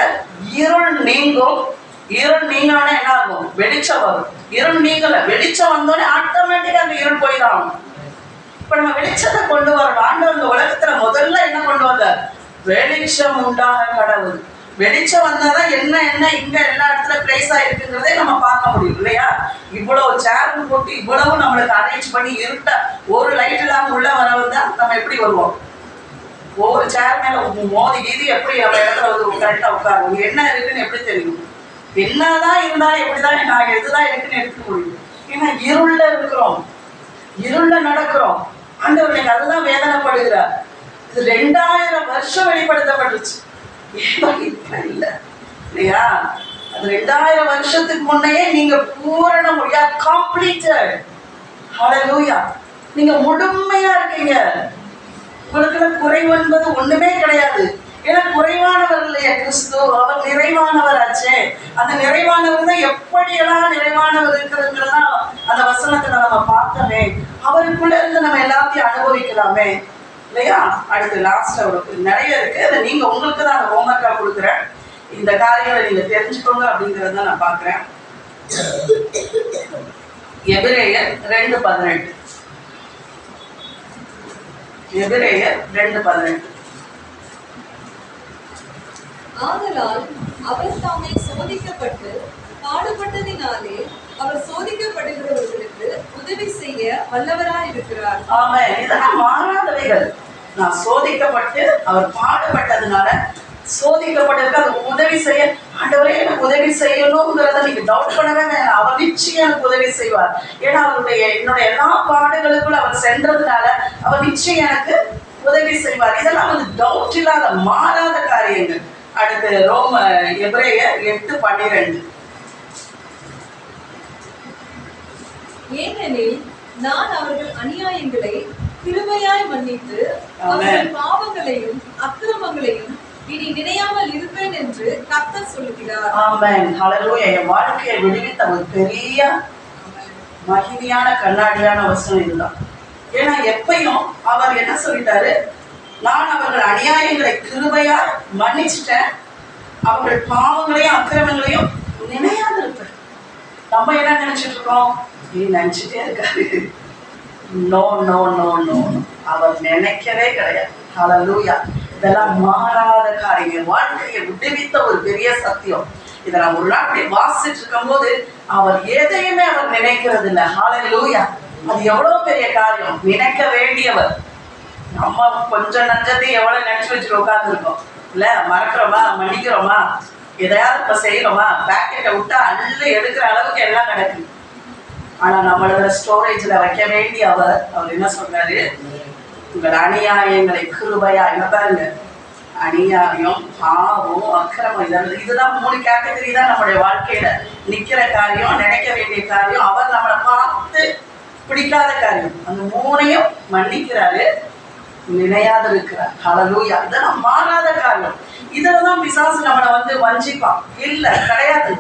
இருள் நீங்கும். இருள் நீங்கணும்னா என்ன ஆகும்? வெளிச்சம் வரும். இருள் நீங்கல, வெளிச்சம் வந்தோடனே ஆட்டோமேட்டிக்கா அந்த இருள் போய்தான். இப்ப நம்ம வெளிச்சத்தை கொண்டு வரணும். ஆண்டவர் இந்த உலகத்துல முதல்ல என்ன கொண்டு வந்தார்? வெளிச்சம் உண்டாக கடவுள். வெளிச்சம் வந்தாதான் என்ன இங்க எல்லா இடத்துல பிளேஸ் ஆயிருக்குங்கிறதே நம்ம பார்க்க முடியும் இல்லையா? இவ்வளவு சேர் போட்டு இவ்வளவு நம்மளுக்கு அரேஞ்ச் பண்ணி இருட்ட ஒரு லைட் இல்லாம உள்ள வர வந்தா நம்ம எப்படி வருவோம்? ஒவ்வொரு சேர் மேல மோதி கீதி எப்படி நம்ம இடத்துல கரெக்டா உட்காருவோம்? என்ன இருக்குன்னு எப்படி தெரியும்? என்னதான் இருந்தாலும் எப்படிதான் நான் எதுதான் இருக்குன்னு எடுக்க முடியும்? ஏன்னா இருள்ல இருக்கிறோம், இருள்ல நடக்கிறோம். ஆண்டவர் அதுதான் வேதனைப்படுகிறார். இது 2000 வருஷம் வெளிப்படுத்தப்பட்டுச்சு. இப்ப இல்ல இல்லையா? அது 2000 வருஷத்துக்கு முன்னையே நீங்க பூரணம் கம்ப்ளீட்டட். ஹல்லேலூயா. நீங்க முழுமையா இருக்கீங்க. உங்களுக்கு குறைவு என்பது ஒண்ணுமே கிடையாது. ஏன்னா குறைவானவர் இல்லையா கிறிஸ்து, அவர் நிறைவானவர் ஆச்சே. அந்த நிறைவானவர் தான் எப்படியெல்லாம் நிறைவானவர் இருக்கிறதுங்கிறதா அந்த வசனத்துல நம்ம பார்த்தோமே. அவருக்குள்ள இருந்து நம்ம எல்லாத்தையும் அனுபவிக்கலாமே இல்லையா? அடுத்து லாஸ்ட் அவருக்கு நிறைய இருக்கு. அதை நீங்க உங்களுக்கு தான் அந்த ஹோம்ஒர்க்கா கொடுக்குறேன். இந்த காரியங்களை நீங்க தெரிஞ்சுக்கோங்க அப்படிங்கறத நான் பாக்குறேன். எபிரேயர் 2:18. எபிரேயர் 2:18. ஆதலால் அவர் தாமே சோதிக்கப்பட்டு பாடுபட்டதினாலே அவர் சோதிக்கப்படுகிறவர்களுக்கு உதவி செய்ய வல்லவராய் இருக்கிறார். ஆமென். இதெல்லாம் மாறாதவைகள். நான் சோதிக்கப்பட்டு அவர் பாடுபட்டதுனால சோதிக்கப்பட்டிருக்க அது உதவி செய்ய, ஆண்டவரே எனக்கு உதவி செய்யணுங்கிறத நீங்க டவுட் பண்ணவே வேண்டாம். அவர் நிச்சயம் எனக்கு உதவி செய்வார். ஏன்னா என்னுடைய எல்லா பாடுகளுக்குள்ள அவர் சென்றதுனால அவர் நிச்சயம் எனக்கு உதவி செய்வார். இதெல்லாம் வந்து டவுட் இல்லாத மாறாத காரியங்கள். அடுத்து எபிரேயர் 8:12. ஏனெனில் நான் அவர்கள் அநியாயங்களை கிருபையாய் மன்னித்து அவர்கள் பாவங்களையும் அக்கிரமங்களையும் இனி நினையாமல் இருப்பேன் என்று கர்த்தர் சொல்கிறார். ஆமென். ஹல்லேலூயா. என் வாழ்க்கையை விடுவித்த ஒரு பெரிய மகிமையான கண்ணாடியான வசனம் இதுதான். ஏன்னா எப்பயும் அவர் என்ன சொல்லிட்டாரு, நான் அவர்கள் அநியாயங்களை கிருபையா மன்னிச்சுட்டேன், அவர்கள் பாவங்களையும் அக்கிரமங்களையும் நினையாது இருப்பேன். நம்ம என்ன நினைச்சிட்டு இருக்கோம்? நினைச்சிட்டே இருக்காரு. நோ நோ நோ நோ, அவர் நினைக்கவே கிடையாது. ஹல்லேலூயா. இதெல்லாம் மாறாத காரியங்கள். வாழ்க்கையை விடுவித்த ஒரு பெரிய சத்தியம். இதை நான் ஒரு நாள் அப்படி வாசிச்சுட்டு இருக்கும் போது அவர் எதையுமே அவர் நினைக்கிறது இல்லை. ஹல்லேலூயா. அது எவ்வளவு பெரிய காரியம். நினைக்க வேண்டியவர். நம்ம கொஞ்சம் நஞ்சத்தையும் எவ்வளவு நினைச்சு வச்சுட்டு உட்காந்துருக்கோம் இல்ல? மறக்கிறோமா, மன்னிக்கிறோமா, எதையாவது இப்ப செய்யறோமா, பேக்கெட்டை விட்டா அள்ளு எடுக்கிற அளவுக்கு எல்லாம் நடக்குது. ஆனா நம்மளோட ஸ்டோரேஜ்ல வைக்க வேண்டிய அவர் என்ன சொல்றாரு, உங்கள் அநியாயங்களை கிருபையா. என்ன பாருங்க, அநியாயம், பாவம், அக்கிரமம், இதுதான் 3 கேட்டகரி தான் நம்மளுடைய வாழ்க்கையில நிக்கிற காரியம், நினைக்க வேண்டிய காரியம், அவர் நம்மளை பார்த்து பிடிக்காத காரியம். அந்த 3ஐயும் மன்னிக்கிறாரு, நினையாது இருக்கிறார். ஹல்லேலூயா. இதெல்லாம் மாறாத காரியம். இதுலதான் பிசாசு நம்மளை வந்து வஞ்சிப்பான். இல்ல, கிடையாது.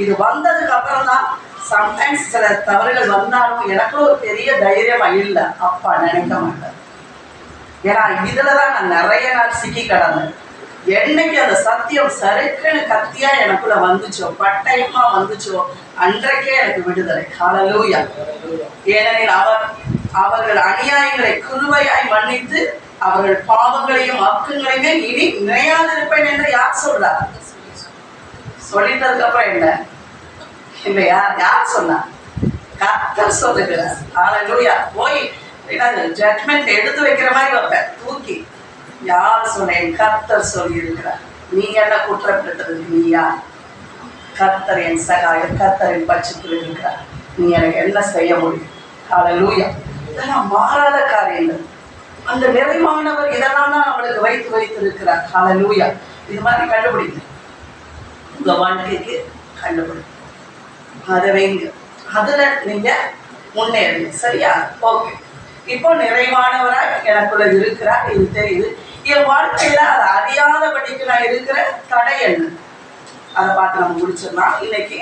இது வந்ததுக்கு அப்புறம் தான் சம்டைம்ஸ் சில தவறுகள் வந்தாலும் எனக்கு ஒரு பெரிய தைரியமா இல்ல, அப்பா நினைக்க மாட்டேன். ஏன்னா இதுலதான் நான் நிறைய நாள் சிக்கி கிடந்தேன். என்னைக்கு அந்த சத்தியம் சறுக்குன்னு கத்தியா எனக்குள்ள வந்துச்சோ, பட்டயமா வந்துச்சோ, அன்றைக்கே எனக்கு விடுதலை. ஹல்லேலூயா. ஏனெனில் அவர்கள் அநியாயங்களை கிருபையாய் மன்னித்து அவர்கள் பாவங்களையும் அக்கங்களையுமே இனி நினையாதிருப்பேன் என்று யார் சொல்றார்? சொல்லிட்டதுக்கு அப்புறம் என்ன இல்லையா? யார் சொன்னா? கர்த்தர் சொல்லுகிறார். ஹல்லேலூயா. போய் ஜட்மெண்ட் எடுத்து வைக்கிற மாதிரி வைப்பேன் தூக்கி. யார் சொன்னேன்? கர்த்தர் சொல்லி இருக்கிறார். நீங்க என்ன குற்றப்படுத்துறது? நீயா? கர்த்தர் என் சகாயம், கர்த்தரின் பட்சத்தில் இருக்கிறார். நீ எனக்கு என்ன செய்ய முடியும்? ஹல்லேலூயா. இதெல்லாம் மாறாத காரியங்கள். அந்த நிறைவானவர் இதெல்லாம் தான் நம்மளுக்கு வைத்து இருக்கிறார். ஹல்லேலூயா. இது மாதிரி கண்டுபிடிங்க, உங்க வாழ்க்கைக்கு கண்டுபிடிங்க, அதை வைங்க, அதுல நீங்க முன்னேறுங்க. சரியா? ஓகே. இப்போ நிறைவானவராய் எனக்குள்ள இருக்கிறார், இது தெரியுது. என் வாழ்க்கையில அதை அறியாதபடிக்கு நான் இருக்கிற தடை என்ன, அதை பார்த்து நம்ம முடிச்சிடலாம் இன்னைக்கு.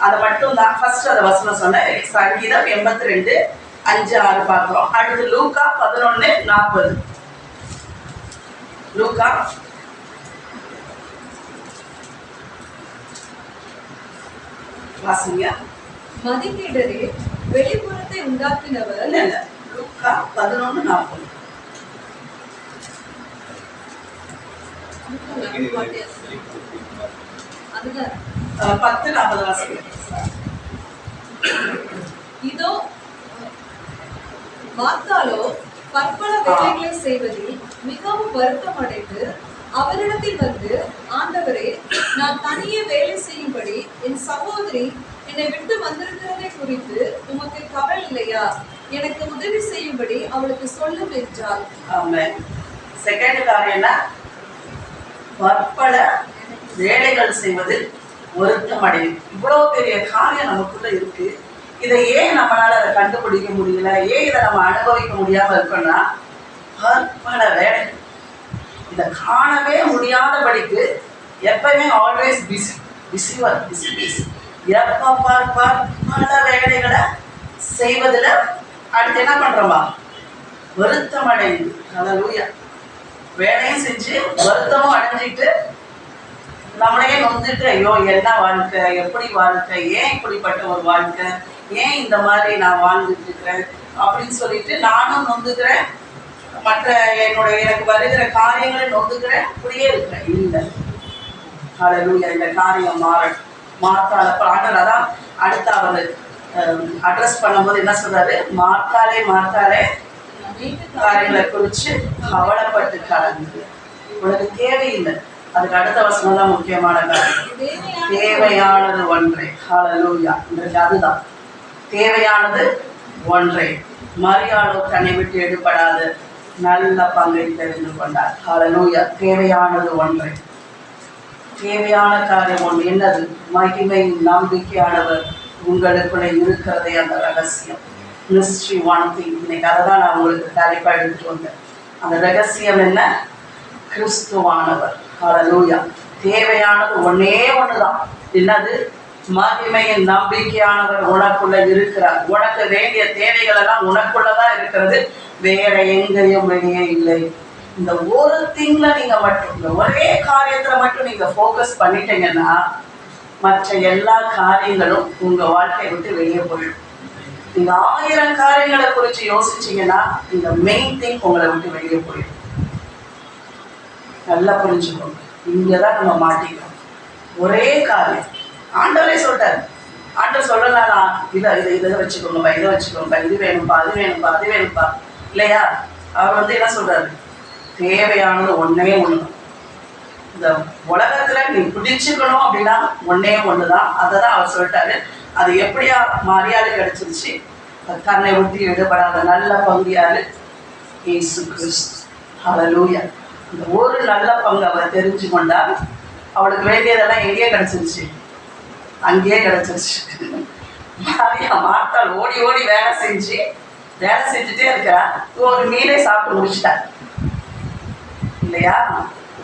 அதை மட்டும் தான் ஃபர்ஸ்ட் அதை வசனம் சொன்னேன். சங்கீதம் 82:5-6 பார்க்கிறோம். அடுத்து லூக்கா 11:40. லூக்கா வாசிங்க. மதிகேடரே, வெளிப்புறத்தை உண்டாக்கினவர். இல்ல, லூக்கா 11:40. அதுதான் 10:40 வாசிங்க. இதோ மார்த்தாளோ பற்பல வேலைகளை செய்வதில் மிகவும் வருத்தம் அடைந்து அவரிடத்தில் வந்து, ஆண்டவரே, நான் தனியே வேலை செய்யும்படி என் சகோதரி என்னை விட்டு வந்திருக்கிறதை குறித்து உமக்கு கவலை இல்லையா? எனக்கு உதவி செய்யும்படி அவளுக்கு சொல்லும் என்றாள். ஆமென். செகண்ட் காரியம் என்ன? பற்பல வேலைகள் செய்வதில் வருத்தம் அடையும். இவ்வளோ பெரிய காரியம் நமக்குள்ள இருக்கு. இதை ஏன் நம்மளால அதை கண்டுபிடிக்க முடியல, ஏன் இதை நம்ம அனுபவிக்க முடியாம இருக்கோம்னா, பற்பல வேலைகள். இதை காணவே முடியாதபடிக்கு எப்பவுமே ஆல்வேஸ் பிஸி பிஸி எப்ப பல வேலைகளை செய்வதில் அடுத்து என்ன பண்றோமா? வருத்தம் அடையுது. ஹல்லேலூயா. வேலையும் செஞ்சு வருத்தமும் அடைஞ்சிட்டு நம்மளையே நொந்துட்டு, ஐயோ என்ன வாழ்க்கை, எப்படி வாழ்க்கை, ஏன் இப்படிப்பட்ட ஒரு வாழ்க்கை, ஏன் இந்த மாதிரி நான் வாழ்ந்துட்டு இருக்கிறேன் அப்படின்னு சொல்லிட்டு நானும் நொந்துக்கிறேன், மற்ற எனக்கு வருகிற காரியங்களை நொந்துக்கிறேன், இப்படியே இருக்கிறேன். இல்லை, ஹல்லேலூயா. இந்த காரியம் மார்த்தால ஆண்டவர் அதான் அடுத்த அவர் அட்ரஸ் பண்ணும்போது என்ன சொல்றாரு? மார்த்தாலே காரியங்களை குறித்து கவலைப்பட்டு கலந்து. உனக்கு தேவையில்லை. அதுக்கு அடுத்த வசனம் தான் முக்கியமான காரியம். தேவையானது ஒன்றே. ஹல்லேலூயா. இன்றைக்கு அதுதான் தேவையானது ஒன்றே. மரியாளோ தன்னை விட்டு எடுபடாத நல்ல பங்கை தெரிந்து கொண்டார். ஹல்லேலூயா. தேவையானது ஒன்றே. தேவையான காரியம் ஒன்று. என்னது? மகிமை நம்பிக்கையானவர் உங்களுக்குள்ளே இருக்கிறதே அந்த ரகசியம். Mystery one thing. இன்னைக்கு அதை தான் நான் உங்களுக்கு தலைப்பாக எடுத்துட்டு வந்தேன். அந்த ரகசியம் என்ன? கிறிஸ்துவானவர். ஹல்லேலூயா. தேவையானது ஒன்னே ஒண்ணுதான். என்னது? மகிமையின் நம்பிக்கையானவர் உனக்குள்ள இருக்கிறார். உனக்கு வேண்டிய தேவைகள் எல்லாம் உனக்குள்ளதான் இருக்கிறது, வேற எங்கேயும் வெளியே இல்லை. இந்த ஒரு திங்ல நீங்க மட்டும், இந்த ஒரே காரியத்துல மட்டும் நீங்க ஃபோக்கஸ் பண்ணிட்டீங்கன்னா மற்ற எல்லா காரியங்களும் உங்க வாழ்க்கையை விட்டு வெளியே போயிடும். நீங்க 1000 காரியங்களை குறித்து யோசிச்சீங்கன்னா இந்த மெயின் திங் உங்களை விட்டு வெளியே போயிடும். நல்லா புரிஞ்சுக்கோங்க. இங்கதான் நம்ம மாட்டிக்கிறோம். ஒரே காரியம் ஆண்டவரே சொல்லிட்டாரு. ஆண்டவர் சொல்லலாம், இதை வச்சுக்கோங்கப்பா, இதை வச்சுக்கோங்கப்பா, இது வேணும்பா, அது வேணும்பா, அது வேணும்பா, இல்லையா? அவர் என்ன சொல்றாரு? தேவையானது ஒன்னே ஒண்ணு. இந்த உலகத்துல நீ பிடிச்சுக்கணும் அப்படின்னா ஒன்னே ஒண்ணுதான். அததான் அவர் சொல்லிட்டாரு. அது எப்படியா மரியாதை கிடைச்சிருச்சு? தன்னை விட்டு எடுபடாத நல்ல பங்கியாரு இயேசு கிறிஸ்து. ஹல்லேலூயா. இந்த ஒரு நல்ல பங்கு அவர் தெரிஞ்சு கொண்டா அவளுக்கு வேண்டியதெல்லாம் எங்கேயே கிடைச்சிருச்சு? அங்கேயே கிடைச்சிருச்சு. மார்த்தாள் ஓடி ஓடி வேலை செஞ்சுட்டே இருக்கிறா. ஒரு மீனை சாப்பிட்டு முடிச்சிட்டா, இல்லையா?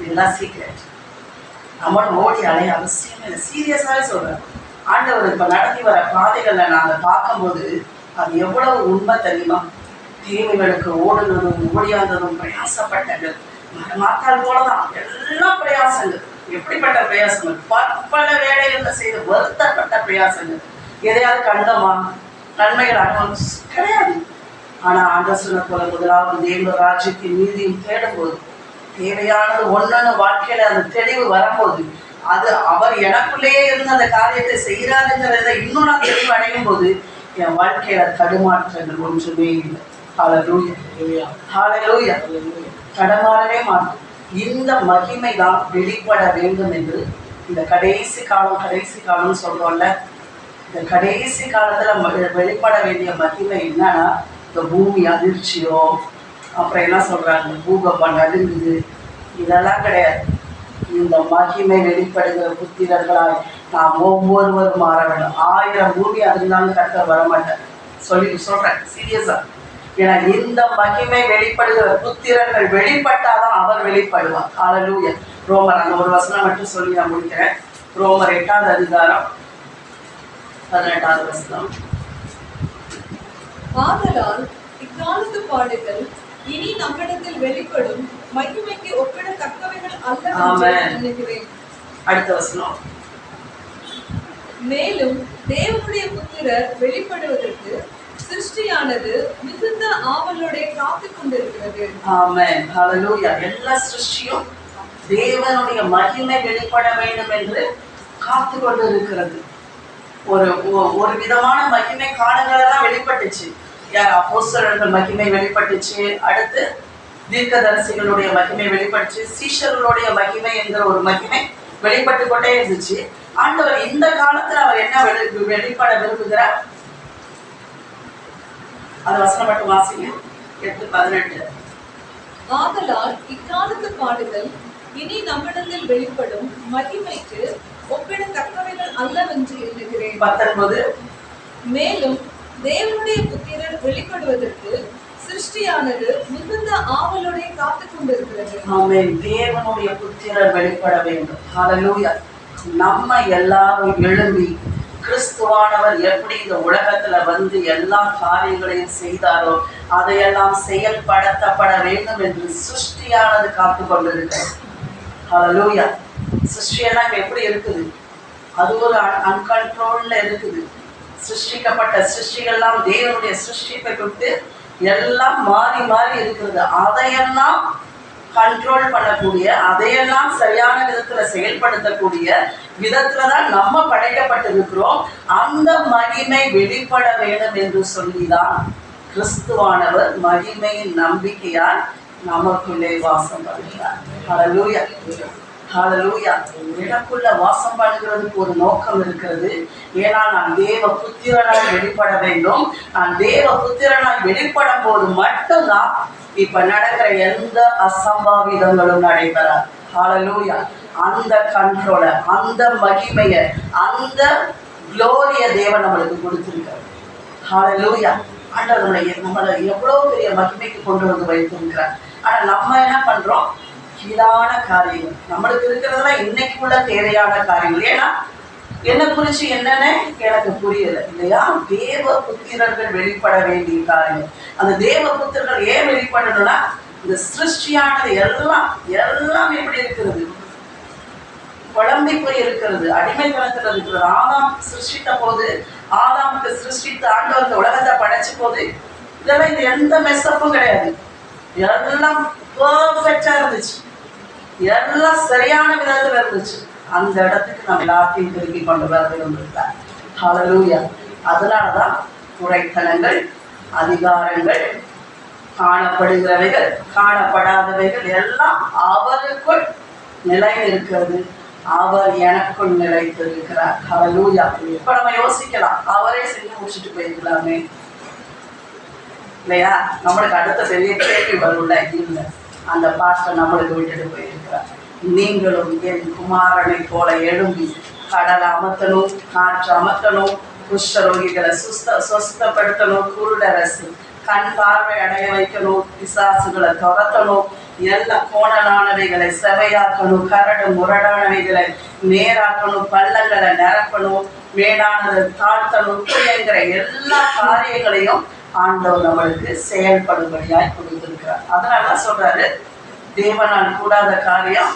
இதெல்லாம் சீக்கிரம். நம்மளும் ஓடி அலைய அவசியம் இல்லை. சீரியஸாவே சொல்றேன். ஆண்டவர் இப்ப நடத்தி வர பாதைகளை நாங்க பார்க்கும்போது அது எவ்வளவு உண்மை தெரியுமா? தேவைகளுக்கு ஓடுனதும் ஓடியாந்ததும் பிரயாசப்பட்டங்கள். மார்த்தாள் போலதான் எல்லா பிரயாசங்கள். எப்படிப்பட்ட பிரயாசங்கள்? பற்பல வேலைகளை செய்து வருத்தப்பட்ட பிரயாசங்கள். எதையாவது கண்டமா? நன்மைகள் அனுபவம் கிடையாது. ஆனா ஆண்டவர் சொன்ன போல முதலாவது தேவ ராஜ்யத்தின் நீதியும் தேடும்போது, தேவையானது ஒன்னொன்னு வாழ்க்கையில அந்த தெளிவு வரும்போது, அது அவர் எனக்குள்ளேயே இருந்து அந்த காரியத்தை செய்யறாருங்கிறத இன்னும் நான் தெளிவு அடையும் போது என் வாழ்க்கையில தடுமாற்றங்கள் ஒன்றுமே இல்லை. ஹல்லேலூயா. ஹல்லேலூயா. தடமாறவே மாட்டோம். இந்த மகிமை தான் வெளிப்பட வேண்டும் என்று இந்த கடைசி காலம் சொல்றோம்ல, இந்த கடைசி காலத்துல வெளிப்பட வேண்டிய மகிமை என்னன்னா, இந்த பூமி அதிர்ச்சியோ, அப்புறம் என்ன சொல்றாங்க, பூகம்பம் நடுங்குது, இதெல்லாம் கிடையாது. இந்த மகிமை வெளிப்படுகிற புத்திரர்களாய் நாம் ஒவ்வொருவரும் மாற வேண்டும். 1000 பூமி அதிர்ந்தாலும் கர்த்தர் வரமாட்டார். சொல்றேன் சீரியஸா. ஏன்னா இந்த மகிமை வெளிப்படுகிற புத்திரர்கள் வெளிப்பட்டாதான் அவர் வெளிப்படுவார். ஹல்லேலூயா. ரோமர் அந்த ஒரு வசனம் மட்டும் சொல்லி நான் முடிக்கிறேன். ரோமர் 8ஆம் அதிகாரம் 18ஆவது வசனம். ஆதலால் இக்காலத்து பாடுகள் இனி நம்மிடத்தில் வெளிப்படும் மகிமைக்கு ஒப்பிடத்தக்கவைகள் அல்ல என்று நினைக்கிறேன். அடுத்த வசனம். மேலும் தேவனுடைய புத்திரர் வெளிப்படுவதற்கு சிருஷ்டியானது மிகுந்த ஆவலோட காத்துக் கொண்டிருக்கிறது. ஆமென். ஹல்லேலூயா. எல்லா சிருஷ்டியும் தேவனுடைய மகிமை வெளிப்பட வேண்டும் என்று காத்து கொண்டு இருக்கிறது. ஒரு விதமான மகிமை காலங்கள் எல்லாம் வெளிப்பட்டுச்சு. யார்? அப்போஸ்தலர்கள் மகிமை வெளிப்பட்டுச்சு. அடுத்து தீர்க்கதரிசிகளுடைய மகிமை வெளிப்பட்டுச்சு. சீஷர்களுடைய மகிமை என்கிற ஒரு மகிமை வெளிப்பட்டு கொண்டே இருந்துச்சு. ஆண்டவர் இந்த காலத்துல அவர் என்ன வெளிப்பட விரும்புகிறார்? அந்த வசனம் மட்டும் வாசிங்க. 8:18. ஆதலால் இக்காலத்து பாடுகள் இனி நம்மிடத்தில் வெளிப்படும் மகிமைக்கு ஒப்பிடத்தக்கவைகள் அல்லவென்று எண்ணுகிறேன். 19. மேலும் தேவனுடைய புத்திரர் வெளிப்படுவதற்கு சிருஷ்டியானது மிகுந்த ஆவலோட காத்துக் கொண்டிருக்கிறது. ஆமென். தேவனுடைய புத்திரர் வெளிப்பட வேண்டும். ஹல்லேலூயா. நம்ம எல்லாரும் எழும்பி கிறிஸ்துவானவர் எப்படி இந்த உலகத்துல வந்து எல்லா காரியங்களையும் செய்தாரோ அதையெல்லாம் செயல்படுத்தப்பட வேண்டும் என்று சிருஷ்டியானது காத்து கொண்டிருக்கிறது. ஹல்லேலூயா. சிருஷ்டியெல்லாம் எப்படி இருக்குது? அது ஒரு அன்கண்ட்ரோல்ல இருக்குது. சிருஷ்டிக்கப்பட்ட சிருஷ்டிகள்லாம் தேவனுடைய சிருஷ்டிப்பை விட்டு எல்லாம் மாறி மாறி இருக்கிறது. அதையெல்லாம் கண்ட்ரோல் பண்ணக்கூடிய, அதையெல்லாம் சரியான விதத்துல செயல்படுத்தக்கூடிய விதத்துலதான் நம்ம படைக்கப்பட்டிருக்கிறோம். அந்த மகிமை வெளிப்பட வேண்டும் என்று சொல்லிதான் கிறிஸ்துவானவர் மகிமையின் நம்பிக்கையால் நமக்குள்ளே வாசம் பண்ணுகிறார். ஹல்லேலூயா. ஹல்லேலூயா. எனக்குள்ள வாசம் பண்ணுகிறதுக்கு ஒரு நோக்கம் இருக்கிறது. ஏன்னா நான் தேவ புத்திரனாய் வெளிப்பட வேண்டும். நான் தேவ புத்திரனாய் வெளிப்படும் போது மட்டும்தான் இப்ப நடக்கிற எந்த அசம்பாவிதங்களும் நடைபெறாது. ஹல்லேலூயா. அந்த கண்ட்ரோல, அந்த மகிமைய, அந்த குளோரிய தேவன் நம்மளுக்கு கொடுத்திருக்காரு. ஹல்லேலூயா. ஆண்டவர் நம்மளை எவ்வளவு பெரிய மகிமைக்கு கொண்டு வந்து வைத்திருக்கிறார். ஆனா நம்ம என்ன பண்றோம்? கீழான காரியங்கள் நம்மளுக்கு இருக்கிறதெல்லாம் இன்னைக்குள்ள தேவையான காரியங்கள். ஏன்னா என்ன குறிச்சு என்னன்னு எனக்கு புரியல இல்லையா? தேவ புத்திரர்கள் வெளிப்பட வேண்டிய காரியம். அந்த தேவ புத்திரர்கள் ஏன் வெளிப்படணும்னா, இந்த சிருஷ்டியானது எல்லாம் எப்படி இருக்கிறது? குழம்பி போய் இருக்கிறது, அடிமைத்தனத்துல இருக்கிறது. ஆதாம் சிருஷ்டித்த போது, ஆதாமுக்கு சிருஷ்டித்த ஆண்டவர் இந்த உலகத்தை படைச்ச போது இதெல்லாம் இது எந்த மெஸ்ஸப்பும் கிடையாது. எல்லாம் பெர்ஃபெக்டா இருந்துச்சு, எல்லாம் சரியான விதத்துல இருந்துச்சு. அந்த இடத்துக்கு நம்ம எல்லாத்தையும் திருப்பி கொண்டு வர விரும்புகிறார். ஹல்லேலூயா. அதனாலதான் குறைத்தனங்கள், அதிகாரங்கள், காணப்படுகிறவைகள், காணப்படாதவைகள் எல்லாம் அவருக்குள் நிலை இருக்கிறது. அவர் எனக்குள் நிலைத்திருக்கிறார். ஹல்லேலூயா. இப்ப நம்ம யோசிக்கலாம், அவரே செஞ்சு முடிச்சுட்டு போயிருக்கலாமே இல்லையா? நம்மளுக்கு அடுத்த பெரிய கேள்வி வரும்ல, இல்லை, அந்த பாஸ்டர் நம்மளுக்கு விட்டுட்டு போயிருக்கிறார். நீங்களும் என் குமாரனை போல எழும்பி கடலை அமர்த்தணும், காற்று அமர்த்தணும், குஷ்டரோகிகளை சுஸ்தப்படுத்தணும், குருடரசு கண் பார்வை அடைய வைக்கணும், பிசாசுகளை துரத்தணும், எல்லா கோணலானவைகளை செவையாக்கணும், கரடு முரடானவைகளை நேராக்கணும், பள்ளங்களை நிரப்பணும், மேடானதை தாழ்த்தணும், என்கிற எல்லா காரியங்களையும் ஆண்டவர் நம்மளுக்கு செயல்படும்படியாய் கொடுத்திருக்கிறார். அதனாலதான் சொல்றாரு, தேவனால் கூடாத காரியம்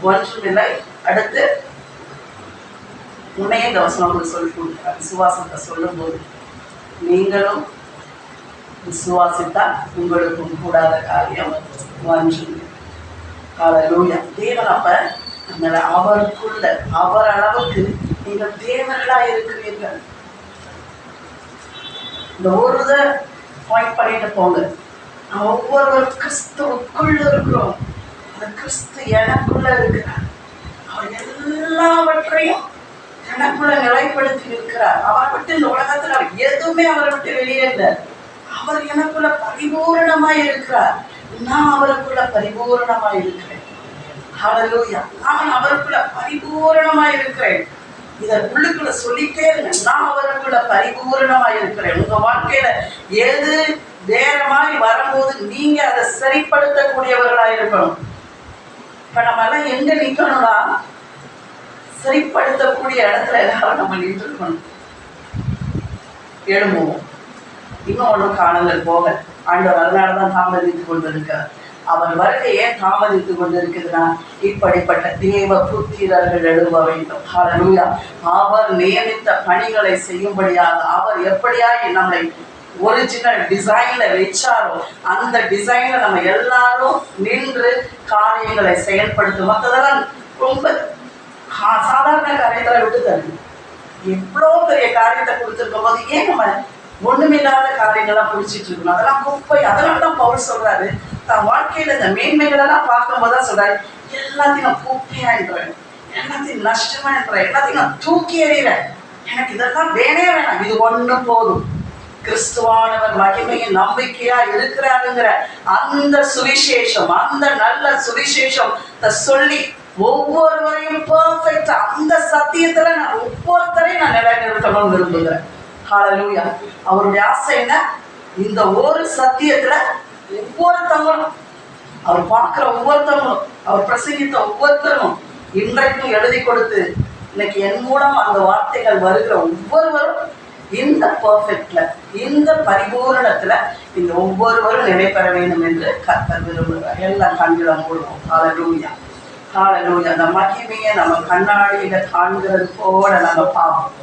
ஒன்றுமில்லை. அடுத்து உன்னையே இந்த வசனம் சொல்லி கொடுக்கிறார். விசுவாசத்தை சொல்லும் போது நீங்களும் விசுவாசித்தால் உங்களுக்கும் கூடாத காரியம் ஒன்றுமில்லை. ஹல்லேலூயா. தேவன் அப்ப அதனால அவருக்குள்ள, அவர் அளவுக்கு நீங்கள் தேவர்களா இருக்கிறீர்கள். இந்த ஒரு பாயிண்ட் பண்ணிட்டு போங்க. ஒவ்வொருவரும் கிறிஸ்துவுக்குள்ள இருக்கிறோம். அந்த கிறிஸ்து எனக்குள்ள இருக்கிறார். அவர் எல்லாவற்றையும் எனக்குள்ள நிலைப்படுத்தி இருக்கிறார். அவரை விட்டு இந்த உலகத்துல எதுவுமே அவரை விட்டு வெளியே இல்லை. அவர் எனக்குள்ள பரிபூரணமாய் இருக்கிறார். நான் அவருக்குள்ள பரிபூரணமாய் இருக்கிறேன். ஹல்லேலூயா. நான் அவருக்குள்ள பரிபூரணமாய் இருக்கிறேன். இதை உள்ளுக்குள்ள சொல்லிட்டே இருங்க. நான் அவருக்குள்ள பரிபூரணமாய் இருக்கிறேன். உங்க வாழ்க்கையில எது வேற மாதிரி வரும்போது நீங்க அதை சரிப்படுத்தக்கூடியவர்களா இருக்கணும். இப்ப நம்ம எல்லாம் எங்க நிக்கணும்னா, சரிப்படுத்தக்கூடிய இடத்துல எல்லாரும் நம்ம நின்று இருக்கணும். எழும்புவோம். இன்னும் ஒன்றும் காலங்கள் போக ஆண்டவர் அதனாலதான் தாமதித்துக் கொண்டிருக்கிறார். அவர் வருகையே தாமதித்துக் கொண்டிருக்குதுன்னா, இப்படிப்பட்ட தேவ புத்திரர்கள் எழும்ப வேண்டும். ஹல்லேலூயா. அவர் நியமித்த பணிகளை செய்யும்படியாக, அவர் எப்படியா நம்மளை ஒரிஜினல் டிசைன்ல வச்சாரோ அந்த டிசைன்ல நம்ம எல்லாரும் நின்று காரியங்களை செயல்படுத்தும். மற்றதெல்லாம் ரொம்ப சாதாரண காரியங்களை விட்டு தருது. எவ்வளோ பெரிய காரியத்தை கொடுத்துருக்கும் போது ஏன் நம்ம ஒண்ணுமில்லாத காரியங்கள்லாம் பிடிச்சிட்டு இருக்கணும்? அதெல்லாம் குப்பை. அதனாலதான் பவுல் சொல்றாரு, தன் வாழ்க்கையில இந்த மேன்மைகளெல்லாம் பார்க்கும்போது தான் சொல்றாரு, எல்லாத்தையும் நான் குப்பையாயிடுறேன், எல்லாத்தையும் நஷ்டமா இருக்கிறேன், எல்லாத்தையும் நான் தூக்கி எறிகிறேன், எனக்கு இதெல்லாம் வேணே வேணாம், இது ஒண்ணு போதும். கிறிஸ்துவானவர் மகிமையின் நம்பிக்கையா இருக்கிறாருங்கிற அந்த சுவிசேஷம், அந்த நல்ல சுவிசேஷம் சொல்லி ஒவ்வொருவரையும் பெர்ஃபெக்ட் அந்த சத்தியத்துல நான் ஒவ்வொருத்தரையும் நான் நிலைநிறுத்தணும்னு விரும்புகிறேன். ஹல்லேலூயா. அவருடைய ஆசை என்ன? இந்த ஒரு சத்தியத்துல ஒவ்வொருத்தவங்களும், அவர் பார்க்கிற ஒவ்வொருத்தவங்களும், அவர் பிரசங்கித்த ஒவ்வொருத்தரும் இன்றைக்கும் எழுதி கொடுத்து இன்னைக்கு என் மூலம் அந்த வார்த்தைகள் வருகிற ஒவ்வொருவரும் இந்த பெர்ஃபெக்ட்ல, இந்த பரிபூரணத்துல இந்த ஒவ்வொருவரும் நிலை பெற வேண்டும் என்று கர்த்தர் விரும்புகிறார். எல்லாம் கண்களை மூடுவோம். ஹல்லேலூயா, ஹல்லேலூயா. அந்த மகிமையை நம்ம கண்ணாடியில காண்கிறது போல நம்ம பார்ப்போம்.